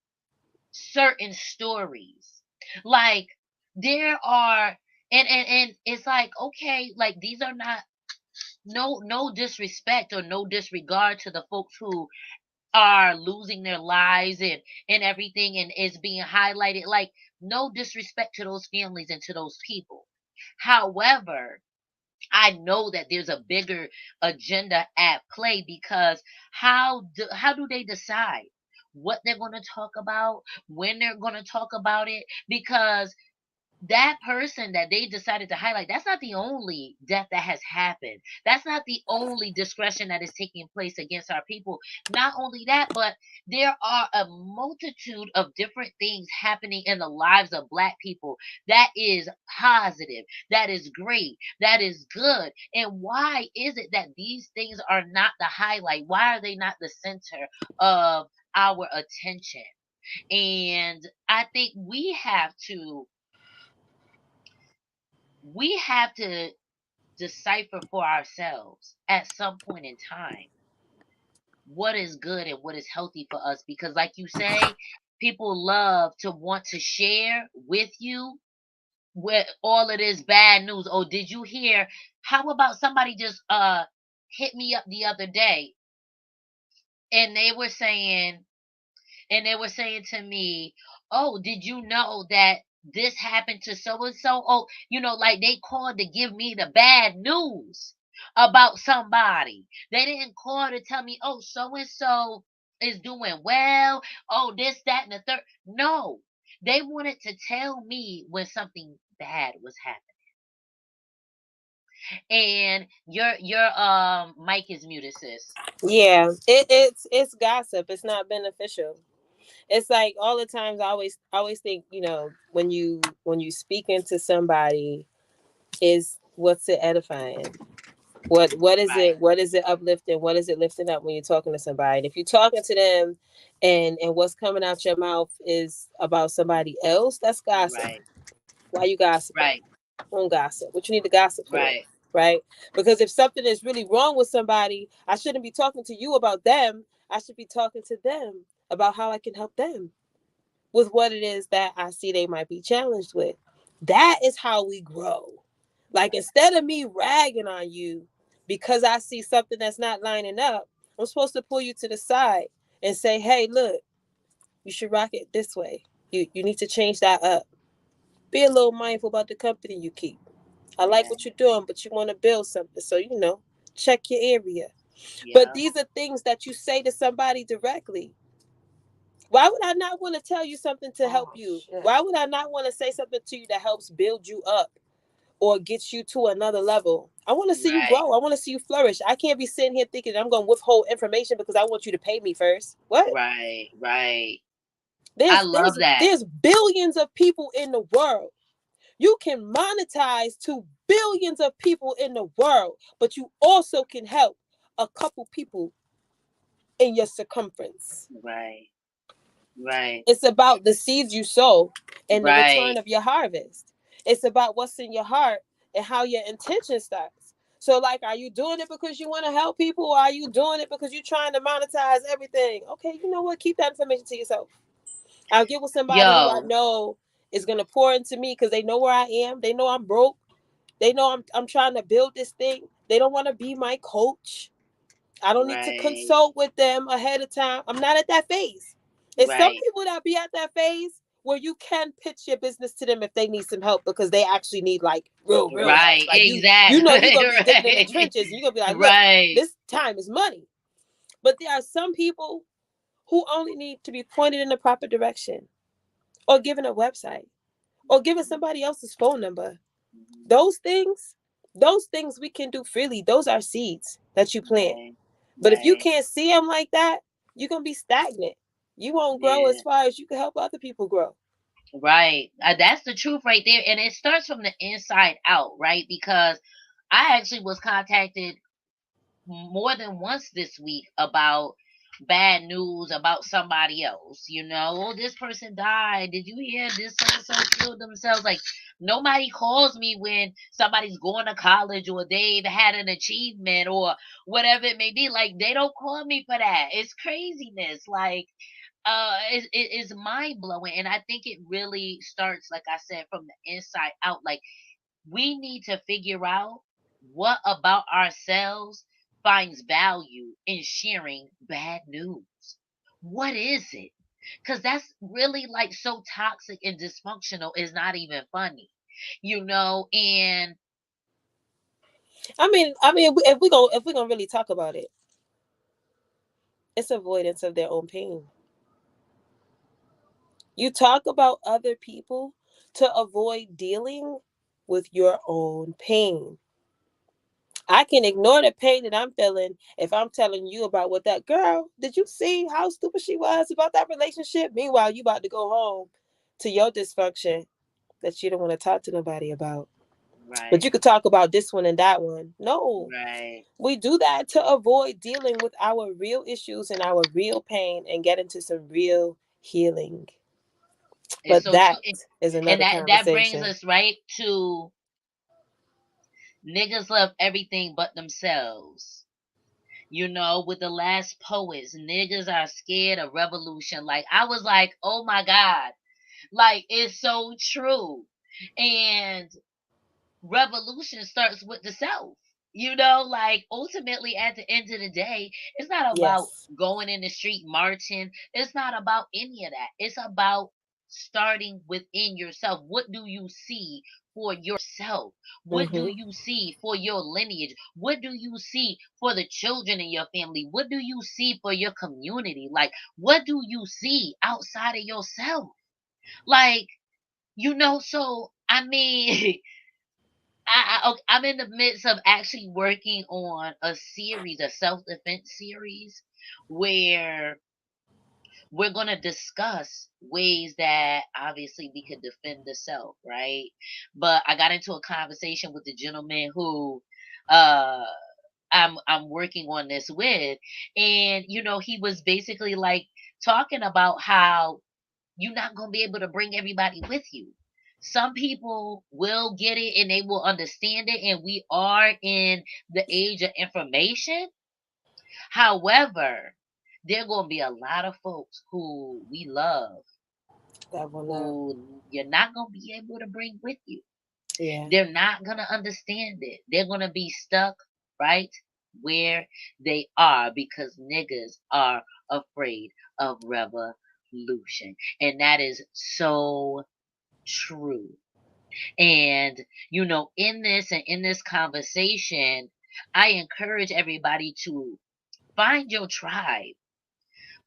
certain stories? Like, there are, and it's like, okay, like, these are not, no disrespect or no disregard to the folks who are losing their lives and everything, and is being highlighted, like, no disrespect to those families and to those people. However, I know that there's a bigger agenda at play, because how do they decide what they're going to talk about, when they're going to talk about it? Because that person that they decided to highlight, that's not the only death that has happened. That's not the only discretion that is taking place against our people. Not only that, but there are a multitude of different things happening in the lives of black people that is positive, that is great, that is good. And why is it that these things are not the highlight? Why are they not the center of our attention? And I think we have to decipher for ourselves at some point in time what is good and what is healthy for us. Because, like you say, people love to want to share with you with all of this bad news. Oh, did you hear? How about somebody just hit me up the other day, and they were saying to me, "Oh, did you know that this happened to so and so?" Oh, like they called to give me the bad news about somebody. They didn't call to tell me, "Oh, so and so is doing well." Oh, this, that, and the third. No, they wanted to tell me when something bad was happening. And your mic is muted, sis.
Yeah, it's gossip. It's not beneficial. It's like all the times I always think, when you speak into somebody, is what's it edifying? What is
Right,
it? What is it uplifting? What is it lifting up when you're talking to somebody? And if you're talking to them, and what's coming out your mouth is about somebody else, that's gossip.
right,
Why you gossiping?
right,
Don't gossip. What you need to gossip for?
right,
Right? Because if something is really wrong with somebody, I shouldn't be talking to you about them. I should be talking to them about how I can help them with what it is that I see they might be challenged with. That is how we grow. Like,
right.
instead of me ragging on you because I see something that's not lining up, I'm supposed to pull you to the side and say, hey, look, you should rock it this way. You need to change that up. Be a little mindful about the company you keep. I like
Yeah,
what you're doing, but you want to build something. So, check your area. But
yeah.
these are things that you say to somebody directly. Why would I not want to tell you something to help you? Shit. Why would I not want to say something to you that helps build you up or gets you to another level? I want to see you
Right,
grow. I want to see you flourish. I can't be sitting here thinking I'm going to withhold information because I want you to pay me first. What?
right, right. I
There's
love
there's
that.
there's billions of people in the world. You can monetize to billions of people in the world, but you also can help a couple people in your circumference.
Right, right,
It's about the seeds you sow and the return
right,
of your harvest. It's about what's in your heart and how your intention starts. So, like, are you doing it because you want to help people, or are you doing it because you're trying to monetize everything? Okay, you know what? Keep that information to yourself. I'll get with somebody who I
yo,
know is gonna pour into me because they know where I am. They know I'm broke. They know I'm trying to build this thing. They don't want to be my coach. I don't need to
right,
consult with them ahead of time. I'm not at that phase. It's some
right,
people that be at that phase where you can pitch your business to them if they need some help because they actually need like real help.
right,
Like you know you're gonna be
exactly,
digging in the
right,
trenches and you're gonna be like, look,
right,
this time is money. But there are some people who only need to be pointed in the proper direction or given a website or given somebody else's phone number. Those things, those things we can do freely. Those are seeds that you plant.
right,
But if you
right,
can't see them like that, you're gonna be stagnant. You won't grow as
yeah,
far as you can help other people grow.
right. That's the truth right there. And it starts from the inside out, right? Because I actually was contacted more than once this week about bad news about somebody else. Oh, this person died. Did you hear this so and so killed themselves? Like, nobody calls me when somebody's going to college or they've had an achievement or whatever it may be. Like, they don't call me for that. It's craziness. Like, it's mind blowing. And I think it really starts, like I said, from the inside out. Like, we need to figure out what about ourselves finds value in sharing bad news. What is it? Because that's really like so toxic and dysfunctional, is not even funny, and
I mean, if we gonna really talk about it, it's avoidance of their own pain. You talk about other people to avoid dealing with your own pain. I can ignore the pain that I'm feeling if I'm telling you about what that girl, did you see how stupid she was about that relationship? Meanwhile, you about to go home to your dysfunction that you don't want to talk to nobody about. But you
right,
could talk about this one and that one. No,
right.
we do that to avoid dealing with our real issues and our real pain and get into some real healing.
It's
But
so true.
that is
And
another
that brings
conversation.
us right to Niggas love everything but themselves. With the last poets, niggas are scared of revolution. Like, I was like, oh my God. Like, it's so true. And revolution starts with the self. Like, ultimately at the end of the day, it's not about
Yes.
going in the street marching. It's not about any of that. It's about starting within yourself. What do you see for yourself? What do
Mm-hmm.
you see for your lineage? What do you see for the children in your family? What do you see for your community? Like, what do you see outside of yourself? Like, so I mean, I'm in the midst of actually working on a series, a self defense series, where we're going to discuss ways that obviously we could defend the self, right? But I got into a conversation with the gentleman who uh I'm working on this with, and he was basically like talking about how you're not going to be able to bring everybody with you. Some people will get it and they will understand it, and we are in the age of information. However, there are going to be a lot of folks who we love
That will not.
who you're not going to be able to bring with you.
Yeah.
They're not going to understand it. They're going to be stuck right where they are because niggas are afraid of revolution. And that is so true. And, in this conversation, I encourage everybody to find your tribe.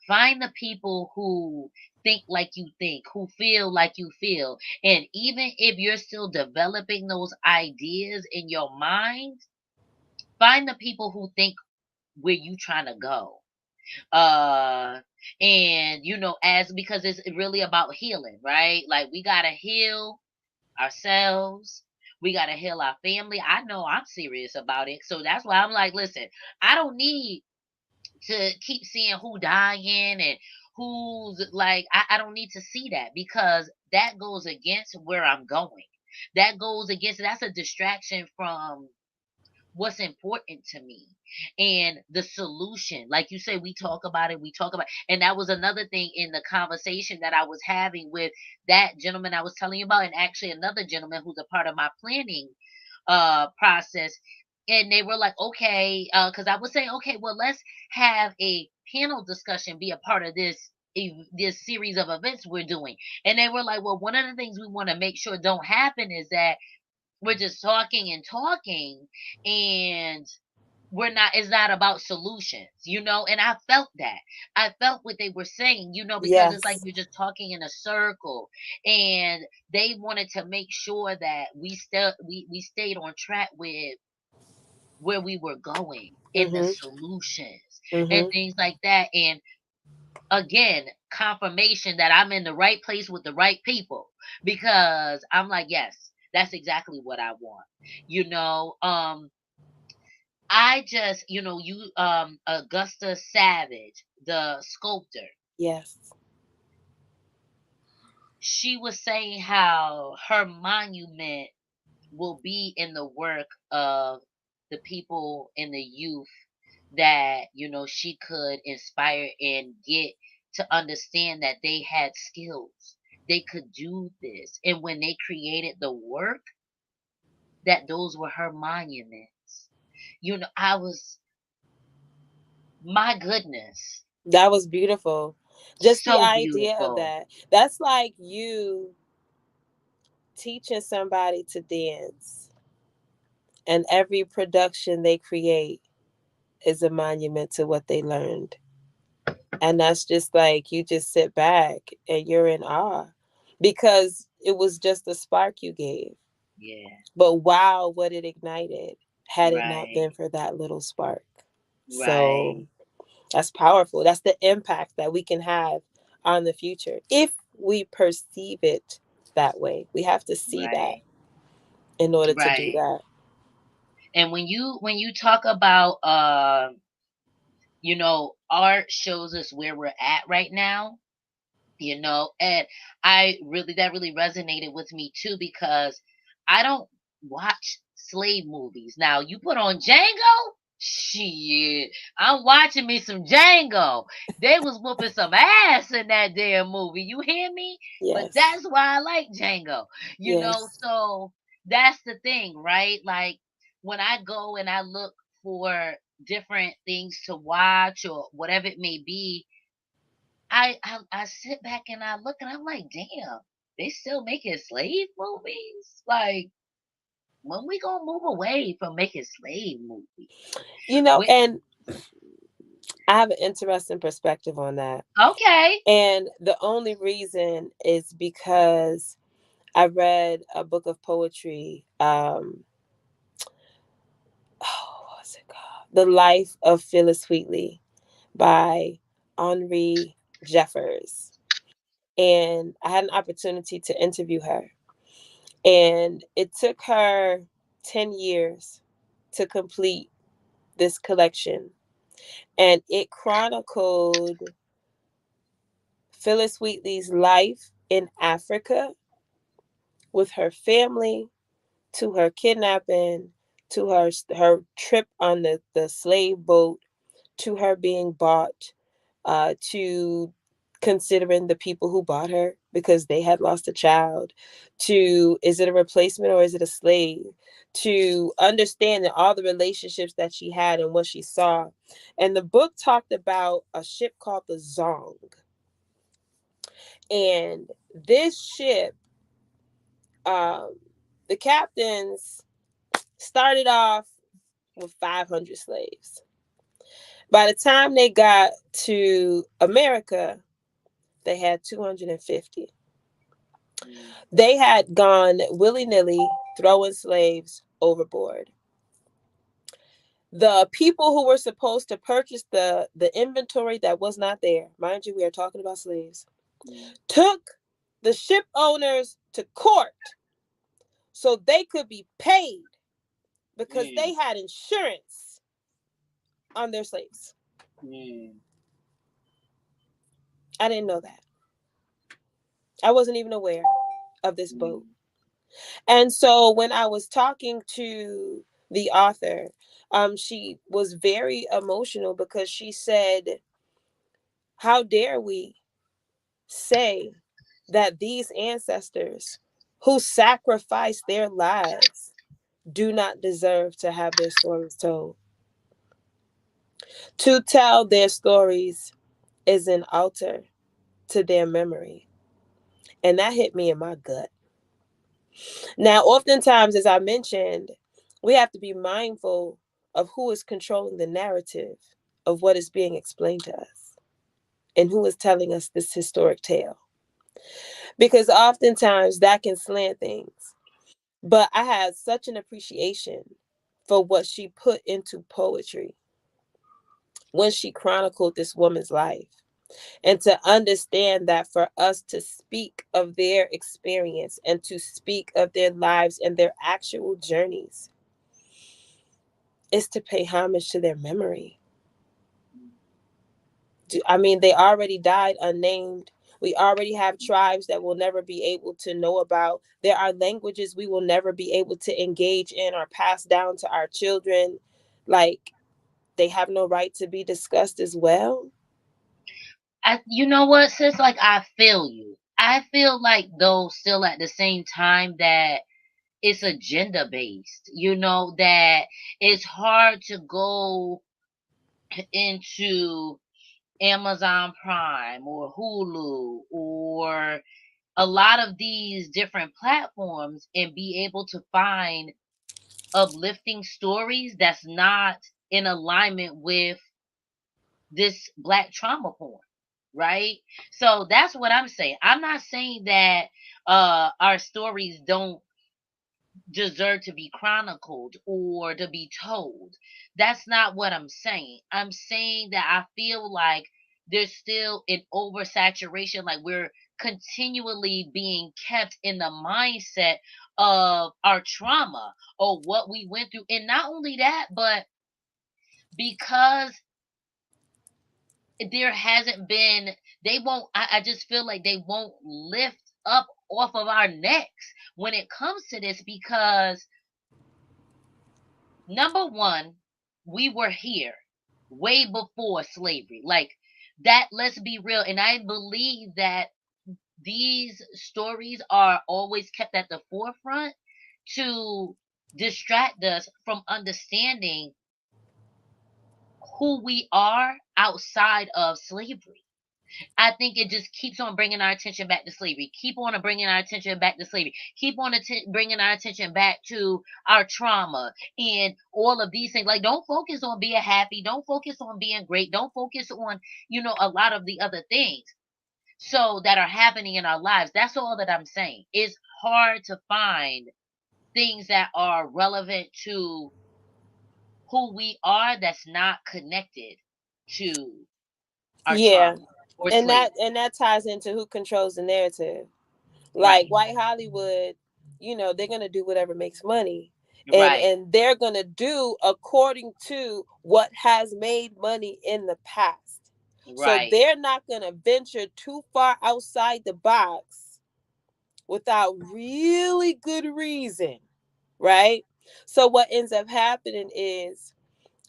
Find the people who think like you think, who feel like you feel. And even if you're still developing those ideas in your mind, find the people who think where you trying to go. Uh and as because it's really about healing, right? Like, we gotta heal ourselves. We got to heal our family. I know I'm serious about it. So that's why I'm like, listen, I don't need to keep seeing who dying and who's like, I don't need to see that because that goes against where I'm going. That's a distraction from what's important to me and the solution. Like you said, we talk about, and that was another thing in the conversation that I was having with that gentleman I was telling you about, and actually another gentleman who's a part of my planning process. And they were like, okay, because I was saying, okay, well, let's have a panel discussion be a part of this series of events we're doing. And they were like, well, one of the things we want to make sure don't happen is that we're just talking and talking, and it's not about solutions, and I felt what they were saying, because it's like
Yes.
you're just talking in a circle, and they wanted to make sure that we stayed on track with where we were going in the
Mm-hmm.
solutions and
Mm-hmm.
things like that. And again, confirmation that I'm in the right place with the right people, because I'm like, yes, that's exactly what I want. I just, Augusta Savage, the sculptor,
Yes.
she was saying how her monument will be in the work of the people and the youth that, she could inspire and get to understand that they had skills. They could do this. And when they created the work, that those were her monuments. I was, my goodness,
That was beautiful. Just the
so
idea of
beautiful.
that. That's like you teaching somebody to dance, and every production they create is a monument to what they learned. And that's just like you just sit back and you're in awe because it was just a spark you gave.
Yeah,
But wow, what it ignited had it not been
right,
for that little spark.
right,
So that's powerful. That's the impact that we can have on the future if we perceive it that way. We have to see that
right,
in order to do
right.
that.
And when you talk about art shows us where we're at right now, and that really resonated with me too, because I don't watch slave movies. Now, you put on Django, shit, I'm watching me some Django. They was whooping some ass in that damn movie. You hear me? But
Yes.
that's why I like Django.
Yes.
So that's the thing, right? Like when I go and I look for different things to watch or whatever it may be, I sit back and I look and I'm like, damn, they still making slave movies? Like, when we gonna move away from making slave movies? When,
And I have an interesting perspective on that.
okay.
And the only reason is because I read a book of poetry. What's it called? The Life of Phyllis Wheatley by Henri Jeffers. And I had an opportunity to interview her. And it took her 10 years to complete this collection. And it chronicled Phyllis Wheatley's life in Africa with her family, to her kidnapping, to her trip on the slave boat, to her being bought, to considering the people who bought her because they had lost a child, to is it a replacement or is it a slave, to understanding all the relationships that she had and what she saw. And the book talked about a ship called the Zong. And this ship, the captains started off with 500 slaves. By the time they got to America, they had 250. They had gone willy-nilly throwing slaves overboard. The people who were supposed to purchase the inventory that was not there, mind you, we are talking about slaves, took the ship owners to court so they could be paid because they had insurance on their slaves. I didn't know that. I wasn't even aware of this boat. And so when I was talking to the author, she was very emotional because she said, how dare we say that these ancestors who sacrificed their lives do not deserve to have their stories told? To tell their stories is an altar to their memory. And that hit me in my gut. Now, oftentimes, as I mentioned, we have to be mindful of who is controlling the narrative of what is being explained to us and who is telling us this historic tale. Because oftentimes that can slant things. But I had such an appreciation for what she put into poetry when she chronicled this woman's life. And to understand that for us to speak of their experience and to speak of their lives and their actual journeys is to pay homage to their memory. I mean, they already died unnamed. We already have tribes that we'll never be able to know about. There are languages we will never be able to engage in or pass down to our children. Like, they have no right to be discussed as well.
You know what, sis? Like, I feel you. I feel like, though, still at the same time that it's agenda based, that it's hard to go into Amazon Prime or Hulu or a lot of these different platforms and be able to find uplifting stories that's not in alignment with this Black trauma porn, right? So that's what I'm saying. I'm not saying that our stories don't deserve to be chronicled or to be told. That's not what I'm saying. I'm saying that I feel like there's still an oversaturation, like we're continually being kept in the mindset of our trauma or what we went through. And not only that, but because there hasn't been, they won't, I just feel like they won't lift up off of our necks when it comes to this, because number one, we were here way before slavery. Like that, let's be real. And I believe that these stories are always kept at the forefront to distract us from understanding who we are outside of slavery. I think it just keeps on bringing our attention back to slavery. Keep on bringing our attention back to slavery. Keep on bringing our attention back to our trauma and all of these things. Like, don't focus on being happy. Don't focus on being great. Don't focus on, a lot of the other things so that are happening in our lives. That's all that I'm saying. It's hard to find things that are relevant to who we are that's not connected to our
Yeah.
trauma or
And
slavery.
that ties into who controls the narrative. Like
Right.
white Hollywood, they're gonna do whatever makes money. And
Right.
they're gonna do according to what has made money in the past. So
Right.
they're not gonna venture too far outside the box without really good reason. Right? So what ends up happening is,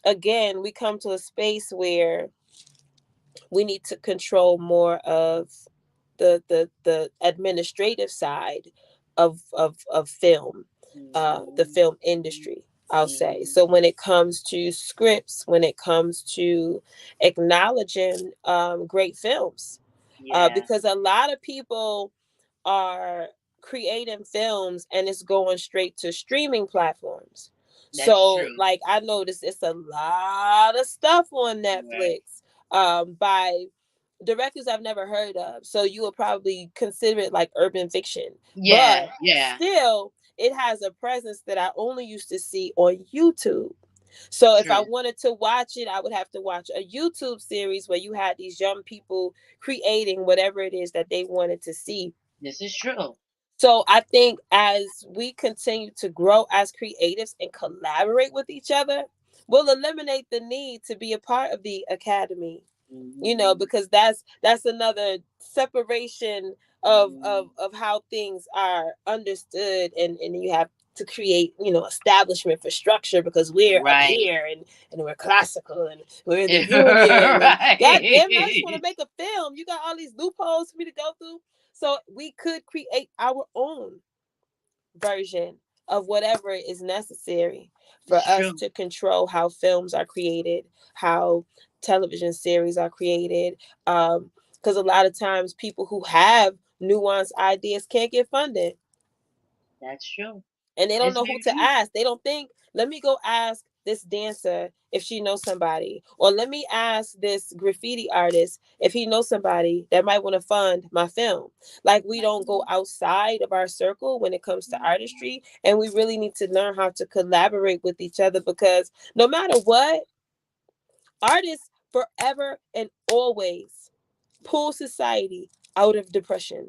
again, we come to a space where we need to control more of the administrative side of film, the
Mhm.
film industry, I'll say.
Mhm.
So when it comes to scripts, when it comes to acknowledging great films,
Yeah,
because a lot of people are creating films and it's going straight to streaming platforms.
that's
So
true.
like I noticed it's a lot of stuff on
Right.
Netflix by directors I've never heard of. So you would probably consider it like urban fiction.
Yeah,
But
yeah,
still, it has a presence that I only used to see on YouTube. So if I
true.
wanted to watch it, I would have to watch a YouTube series where you had these young people creating whatever it is that they wanted to see.
This is true.
So I think as we continue to grow as creatives and collaborate with each other, we'll eliminate the need to be a part of the academy,
Mhm.
because that's another separation of
Mhm.
how things are understood, and you have to create, establishment for structure because we're up
Right.
here and we're classical and we're the union, and god damn it, I just want to
Right.
make a film. You got all these loopholes for me to go through. So we could create our own version of whatever is necessary for
It's
us
true.
to control how films are created, how television series are created. Because a lot of times people who have nuanced ideas can't get funded,
That's true.
and they don't
It's
know who
very
to
true.
ask. They don't think, let me go ask this dancer if she knows somebody, or let me ask this graffiti artist if he knows somebody that might want to fund my film. Like, we don't go outside of our circle when it comes to artistry, and we really need to learn how to collaborate with each other, because no matter what, artists forever and always pull society out of depression.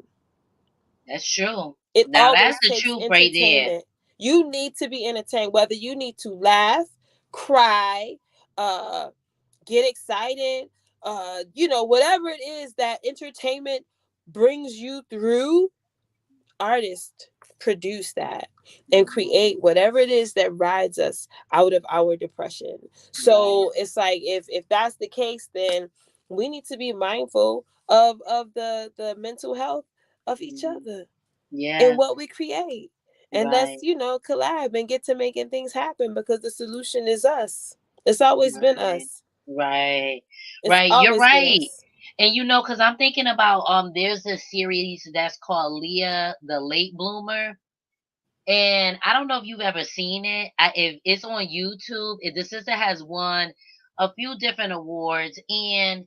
That's true.
It
Now that's
always
the
takes
truth right there.
entertainment. You need to be entertained, whether you need to laugh, cry, uh, get excited, whatever it is that entertainment brings you through. Artists produce that and create whatever it is that rides us out of our depression.
Right.
So it's like, if that's the case, then we need to be mindful of the mental health of each
Mhm.
other in
Yeah.
what we create. And let's,
Right.
collab and get to making things happen, because the solution is us. It's always been
Right.
us.
Right.
It's
Right. You're
always been
right.
us.
And because I'm thinking about there's a series that's called Leah the Late Bloomer. And I don't know if you've ever seen it. If it's on YouTube, the sister has won a few different awards, and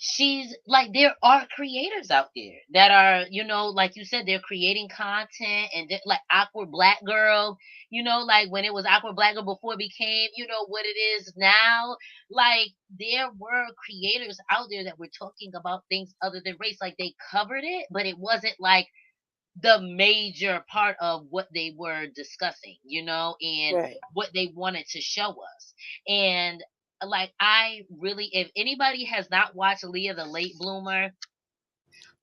she's like, there are creators out there that are, like you said, they're creating content, and like Awkward Black Girl, like when it was Awkward Black Girl before it became, what it is now. Like, there were creators out there that were talking about things other than race. Like, they covered it, but it wasn't like the major part of what they were discussing, and
Right.
what they wanted to show us. And like, I really, if anybody has not watched Leah the Late Bloomer,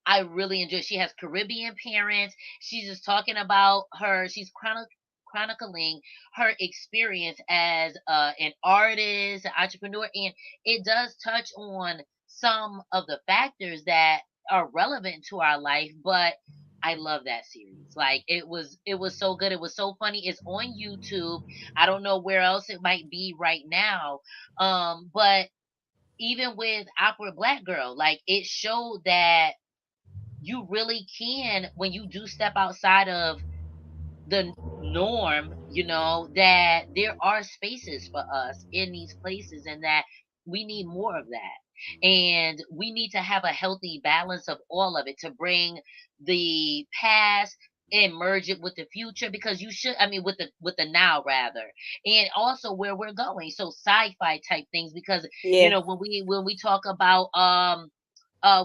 I really enjoy. She has Caribbean parents. She's just talking about her. She's chronicling her experience as an artist, an entrepreneur, and it does touch on some of the factors that are relevant to our life. But I love that series. Like it was so good. It was so funny. It's on YouTube. I don't know where else it might be right now. But even with Awkward Black Girl, like it showed that you really can, when you do step outside of the norm, that there are spaces for us in these places, and that we need more of that. And we need to have a healthy balance of all of it to bring the past and merge it with the future, because you should, I mean, with the now rather, and also where we're going. So sci-fi type things, because
Yeah.
when we talk about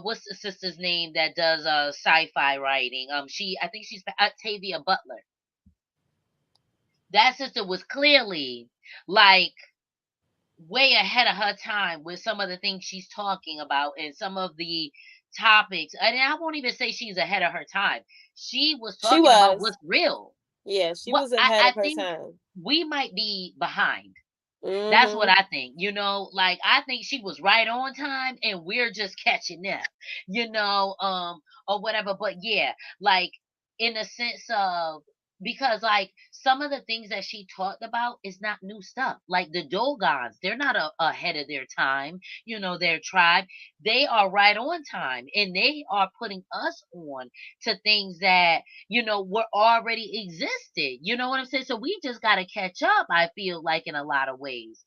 what's the sister's name that does sci-fi writing? I think she's Octavia Butler. That sister was clearly like way ahead of her time with some of the things she's talking about and some of the topics. And I won't even say she's ahead of her time. She was
She
talking about what's
was.
real.
Yeah, she
What
was ahead
I
of her
think
time.
we might be behind. That's what
Mm-hmm.
I think. Like I think she was right on time and we're just catching up, or whatever. But yeah, like in the sense of, because like some of the things that she talked about is not new stuff. Like the Dogons, they're not ahead of their time, their tribe. They are right on time, and they are putting us on to things that, were already existed. You know what I'm saying? So we just got to catch up, I feel like, in a lot of ways.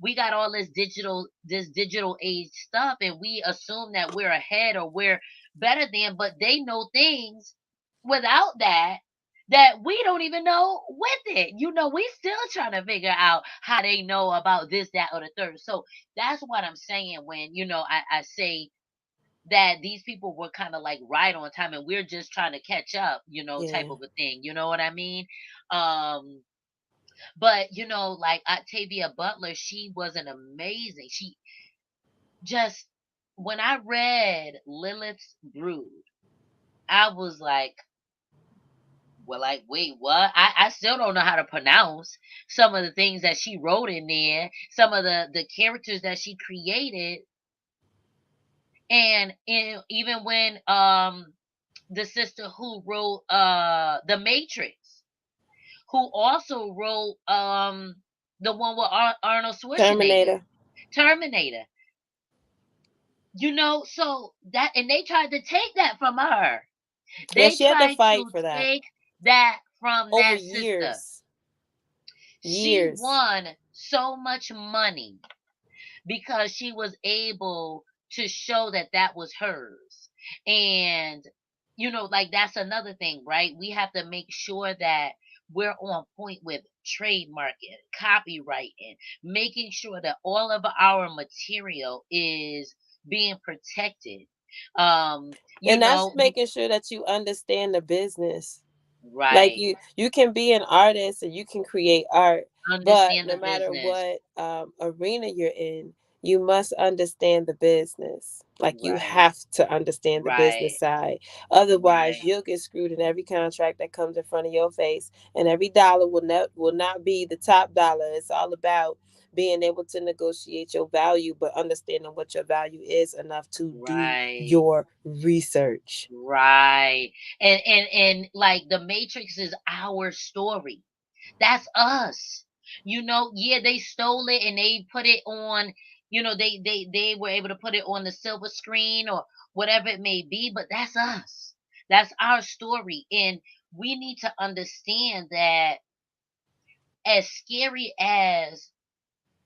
We got all this digital age stuff, and we assume that we're ahead or we're better than, but they know things without that we don't even know with it. We still trying to figure out how they know about this, that, or the third. So that's what I'm saying when, I say that these people were kind of like right on time and we're just trying to catch up, type
Yeah.
of a thing. You know what I mean? But like Octavia Butler, she was an amazing. She just, when I read Lilith's Brood, I was like, well, like, wait, what? I still don't know how to pronounce some of the things that she wrote in there, some of the characters that she created. And even when the sister who wrote The Matrix, who also wrote the one with Arnold Schwarzenegger,
Terminator.
Terminator. So that, and they tried to take that from her.
Yeah,
They
she had to
tried
fight
to
for that
take that from
over
that sister.
years.
She
Years.
won so much money because she was able to show that that was hers. And, like that's another thing, right? We have to make sure that we're on point with trademarking, copywriting, making sure that all of our material is being protected.
And that's making sure that you understand the business. Like
Right.
you can be an artist and you can create art, but
Understand
no
the
matter
business.
what arena you're in, you must understand the business. Like you
Right.
have to understand the business
Right.
side. Otherwise,
Right.
you'll get screwed in every contract that comes in front of your face, and every dollar will not be the top dollar. It's all about being able to negotiate your value, but understanding what your value is enough to do
Right.
your research.
Right. And like the Matrix is our story. That's us. Yeah, they stole it and they put it on, they were able to put it on the silver screen or whatever it may be, but that's us. That's our story. And we need to understand that, as scary as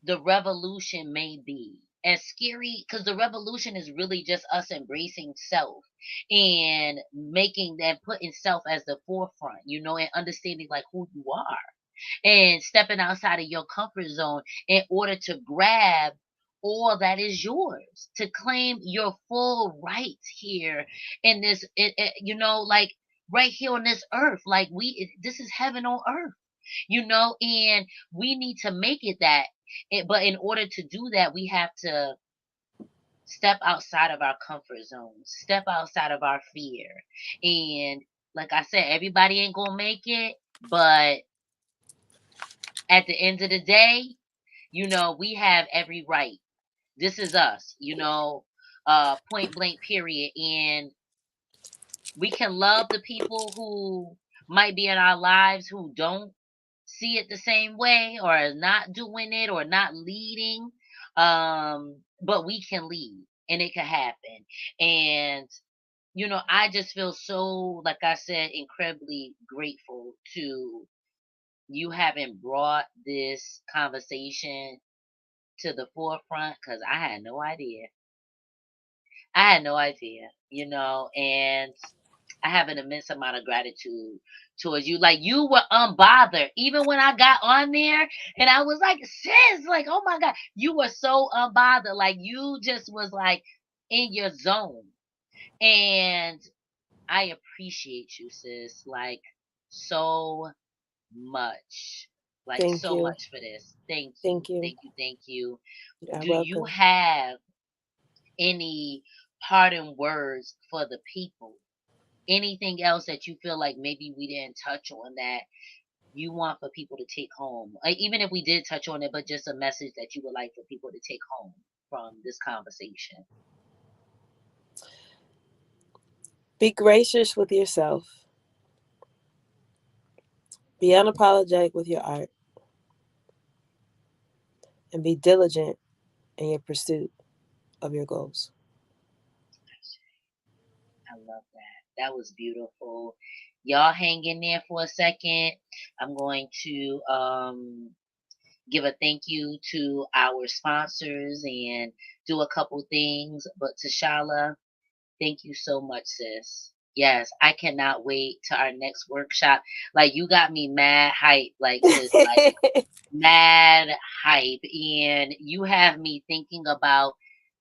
the revolution may be, as scary, because the revolution is really just us embracing self and making and putting self as the forefront, and understanding like who you are and stepping outside of your comfort zone in order to grab all that is yours, to claim your full rights here in this, like right here on this earth. Like this is heaven on earth, and we need to make it that. But in order to do that, we have to step outside of our comfort zones, step outside of our fear. And like I said, everybody ain't gonna make it, but at the end of the day, we have every right. This is us, point blank period. And we can love the people who might be in our lives who don't see it the same way or are not doing it or not leading. But we can lead and it can happen. And I just feel so, like I said, incredibly grateful to you having brought this conversation to the forefront because I had no idea. I had no idea, and I have an immense amount of gratitude towards you. Like, you were unbothered. Even when I got on there and I was like, sis, like, oh my God, you were so unbothered. Like, you just was like in your zone. And I appreciate you, sis. Like, so much. Like,
Thank
so
you.
much for this. Thank you.
Thank you.
Thank you. Thank you.
You're
Do you
welcome.
have any parting words for the people? Anything else that you feel like maybe we didn't touch on that you want for people to take home? Even if we did touch on it, but just a message that you would like for people to take home from this conversation.
Be gracious with yourself. Be unapologetic with your art. And be diligent in your pursuit of your goals.
I love that. That was beautiful. Y'all hang in there for a second. I'm going to give a thank you to our sponsors and do a couple things. But Tchalla, thank you so much, sis. Yes, I cannot wait to our next workshop. Like, you got me mad hype, like, sis, like mad hype. And you have me thinking about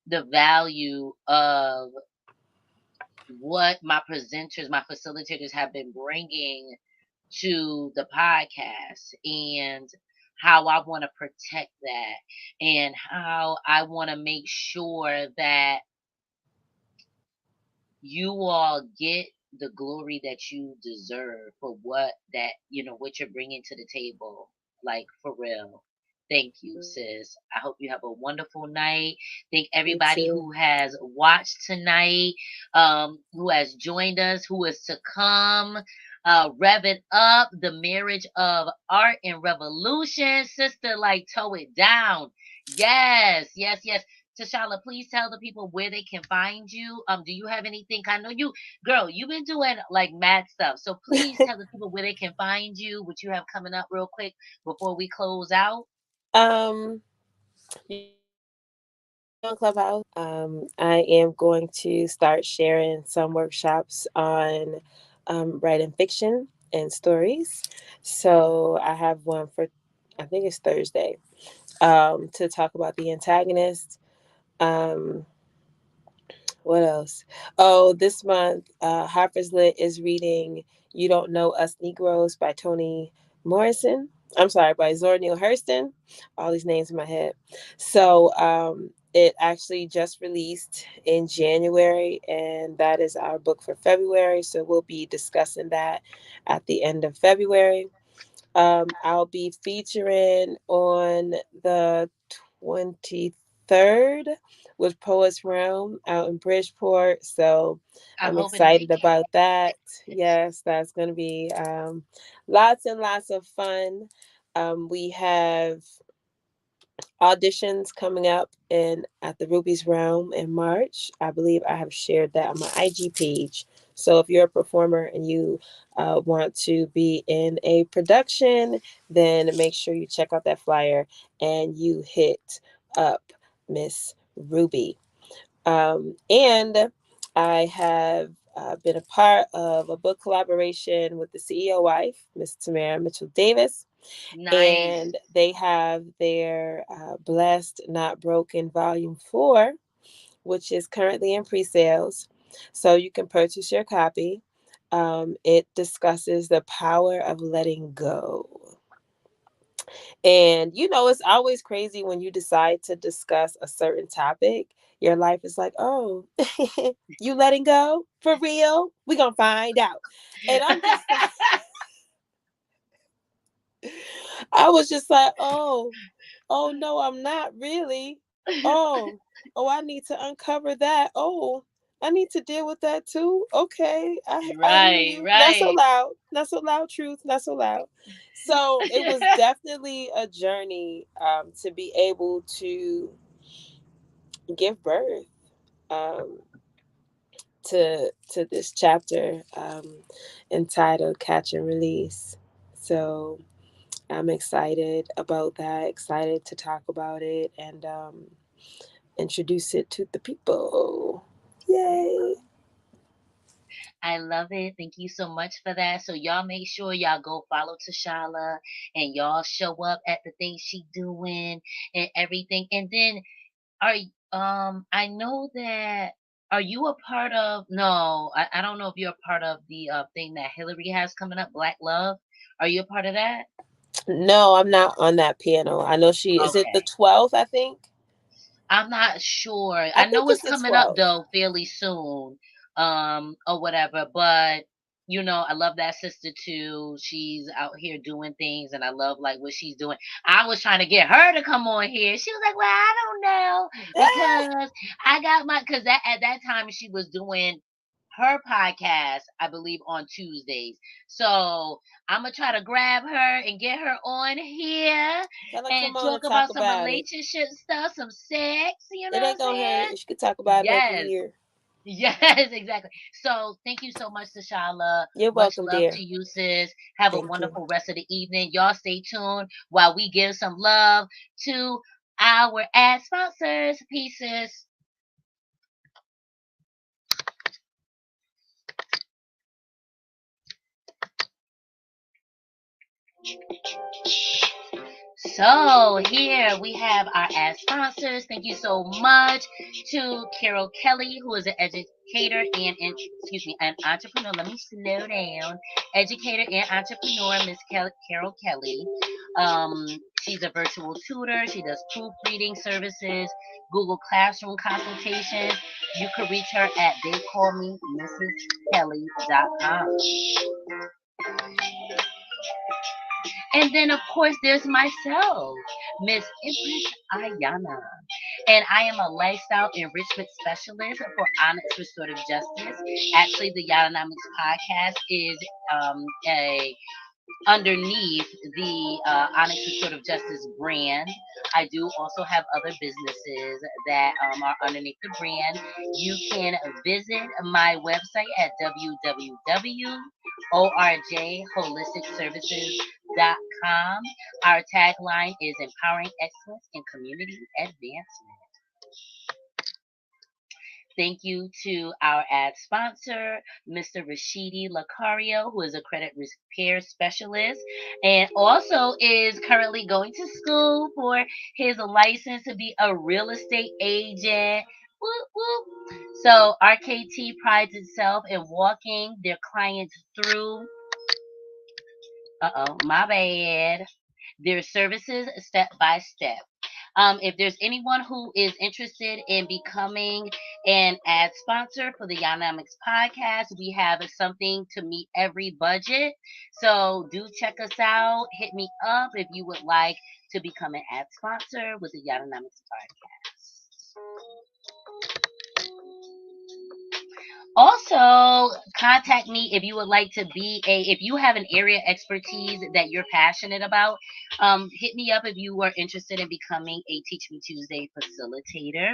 the value of what my presenters, my facilitators have been bringing to the podcast, and how I want to protect that, and how I want to make sure that you all get the glory that you deserve for what you're bringing to the table. Like, for real. Thank you, sis. I hope you have a wonderful night. Thank
You
everybody
too.
who has watched tonight, who has joined us, who is to come. Rev It Up, the marriage of art and revolution. Sister, like, toe it down. Yes, yes, yes. Tchalla, please tell the people where they can find you. Do you have anything? I know you, girl, you've been doing like mad stuff. So please tell the people where they can find you, what you have coming up real quick before we close out.
You can find me on Clubhouse. I am going to start sharing some workshops on writing fiction and stories. So I have one for, I think it's Thursday, to talk about the antagonist. Um, What else? Oh, this month, Harper's Lit is reading You Don't Know Us Negroes by Toni Morrison. I'm sorry, by Zora Neale Hurston. All these names in my head. So it actually just released in January, and that is our book for February. So we'll be discussing that at the end of February. I'll be featuring on the 23rd with Poets Realm out in Bridgeport. So
I'm
I'm
hoping to
excited
make it.
about that. Yes, that's going to be lots and lots of fun. We have auditions coming up in at the Ruby's Realm in March. I believe I have shared that on my IG page. So if you're a performer and you want to be in a production, then make sure you check out that flyer and you hit up Miss Ruby. And I have been a part of a book collaboration with the CEO wife, Miss Tamara Mitchell Davis,
Nice.
and they have their Blessed Not Broken Volume 4, which is currently in pre-sales. So you can purchase your copy. It discusses the power of letting go. And it's always crazy when you decide to discuss a certain topic. Your life is like, oh, you letting go? For real? We're going to find out. And I'm just like, I was just like, oh no, I'm not really. Oh, I need to uncover that. Oh, I need to deal with that too. Okay, I hear
Right,
you. Not so
right.
loud. Not so loud. Truth. Not so loud. So it was definitely a journey to be able to give birth um, to this chapter entitled "Catch and Release." So I'm excited about that. Excited to talk about it and introduce it to the people. Yay!
I love it. Thank you so much for that. So y'all make sure y'all go follow Tchalla and y'all show up at the things she doing and everything. And then I know that are you a part of no, I don't know if you're a part of the thing that Hillary has coming up, Black Love. Are you a part of that?
No, I'm not on that panel. I know she is it the
Okay.
12th, I think.
I'm not sure.
I
I
think
know it's
it's the
coming up
12th.
though fairly soon, or whatever. But I love that sister too. She's out here doing things, and I love like what she's doing. I was trying to get her to come on here. She was like, "Well, I don't know because I got because that at that time she was doing her podcast, I believe, on Tuesdays. So I'm gonna try to grab her and get her on here
Tell her
and
come on
talk
and talk
about some
about it.
relationship stuff, some sex, you know
It
what
ain't
I'm
gonna
saying?
hurt. She could talk about it over
Yes.
here.
Yes, exactly. So thank you so much, Tchalla.
You're
Much
welcome,
love
dear.
to you, sis. Have a
Thank you.
wonderful rest of the evening. Y'all stay tuned while we give some love to our ad sponsors. Pieces. So here we have our ad sponsors. Thank you so much to Carol Kelly, who is an educator an entrepreneur. Let me slow down. Educator and entrepreneur, Miss Carol Kelly. She's a virtual tutor. She does proofreading services, Google Classroom consultations. You can reach her at theycallmemrskelly.com. And then, of course, there's myself, Miss Empress-Ayana. And I am a lifestyle enrichment specialist for Onyx Restorative Justice. Actually, the Yananomics Podcast is a underneath the Onyx Restorative Justice brand. I do also have other businesses that are underneath the brand. You can visit my website at www.orjholisticservices.com. Our tagline is Empowering Excellence in Community Advancement. Thank you to our ad sponsor, Mr. Rashidi Lacario, who is a credit repair specialist and also is currently going to school for his license to be a real estate agent. Whoop, whoop. So RKT prides itself in walking their clients through, my bad, their services step by step. If there's anyone who is interested in becoming an ad sponsor for the Yananomics podcast, we have something to meet every budget. So do check us out. Hit me up if you would like to become an ad sponsor with the Yananomics podcast. Also, contact me if you would like to if you have an area expertise that you're passionate about. Hit me up if you are interested in becoming a Teach Me Tuesday facilitator.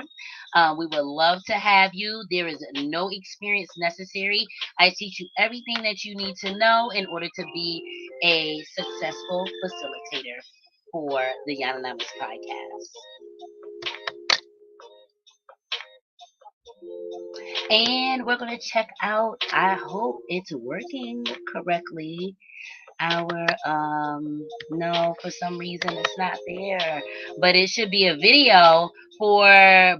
We would love to have you. There is no experience necessary. I teach you everything that you need to know in order to be a successful facilitator for the Yananomics podcast. And we're going to check out, I hope it's working correctly. No, for some reason it's not there. But it should be a video for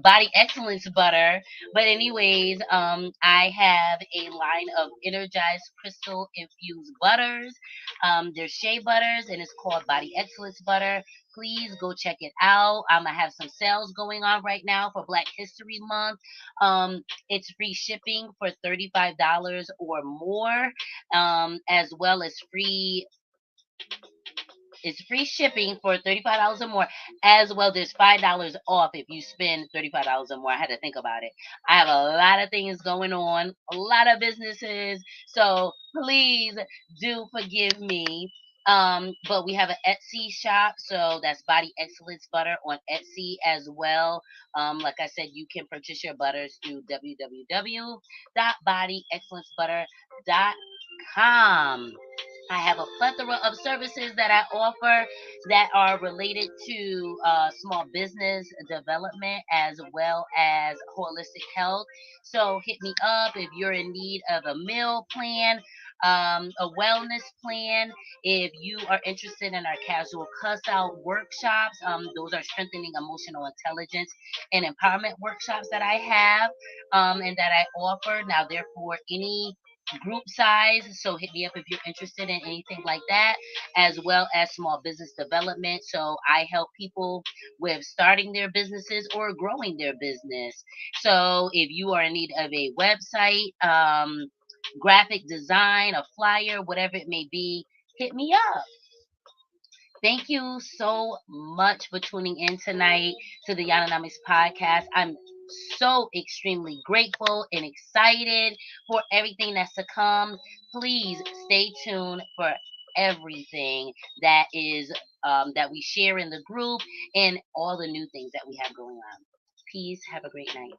Body Excellence Butter. But anyways, I have a line of energized crystal infused butters. They're shea butters and it's called Body Excellence Butter. Please go check it out. I have some sales going on right now for Black History Month. It's free shipping for $35 or more, as well as free It's free shipping for $35 or more. As well, there's $5 off if you spend $35 or more. I had to think about it. I have a lot of things going on, a lot of businesses. So please do forgive me. But we have an Etsy shop, so that's Body Excellence Butter on Etsy as well. Like I said, you can purchase your butters through www.bodyexcellencebutter.com. I have a plethora of services that I offer that are related to small business development as well as holistic health. So hit me up if you're in need of a meal plan, a wellness plan. If you are interested in our casual cuss out workshops, those are strengthening emotional intelligence and empowerment workshops that I have and that I offer. Now, they're for any group size, so hit me up if you're interested in anything like that, as well as small business development. So I help people with starting their businesses or growing their business. So if you are in need of a website, graphic design, a flyer, whatever it may be, hit me up. Thank you so much for tuning in tonight to the Yananomics Podcast. I'm so extremely grateful and excited for everything that's to come. Please stay tuned for everything that is that we share in the group and all the new things that we have going on. Peace. Have a great night.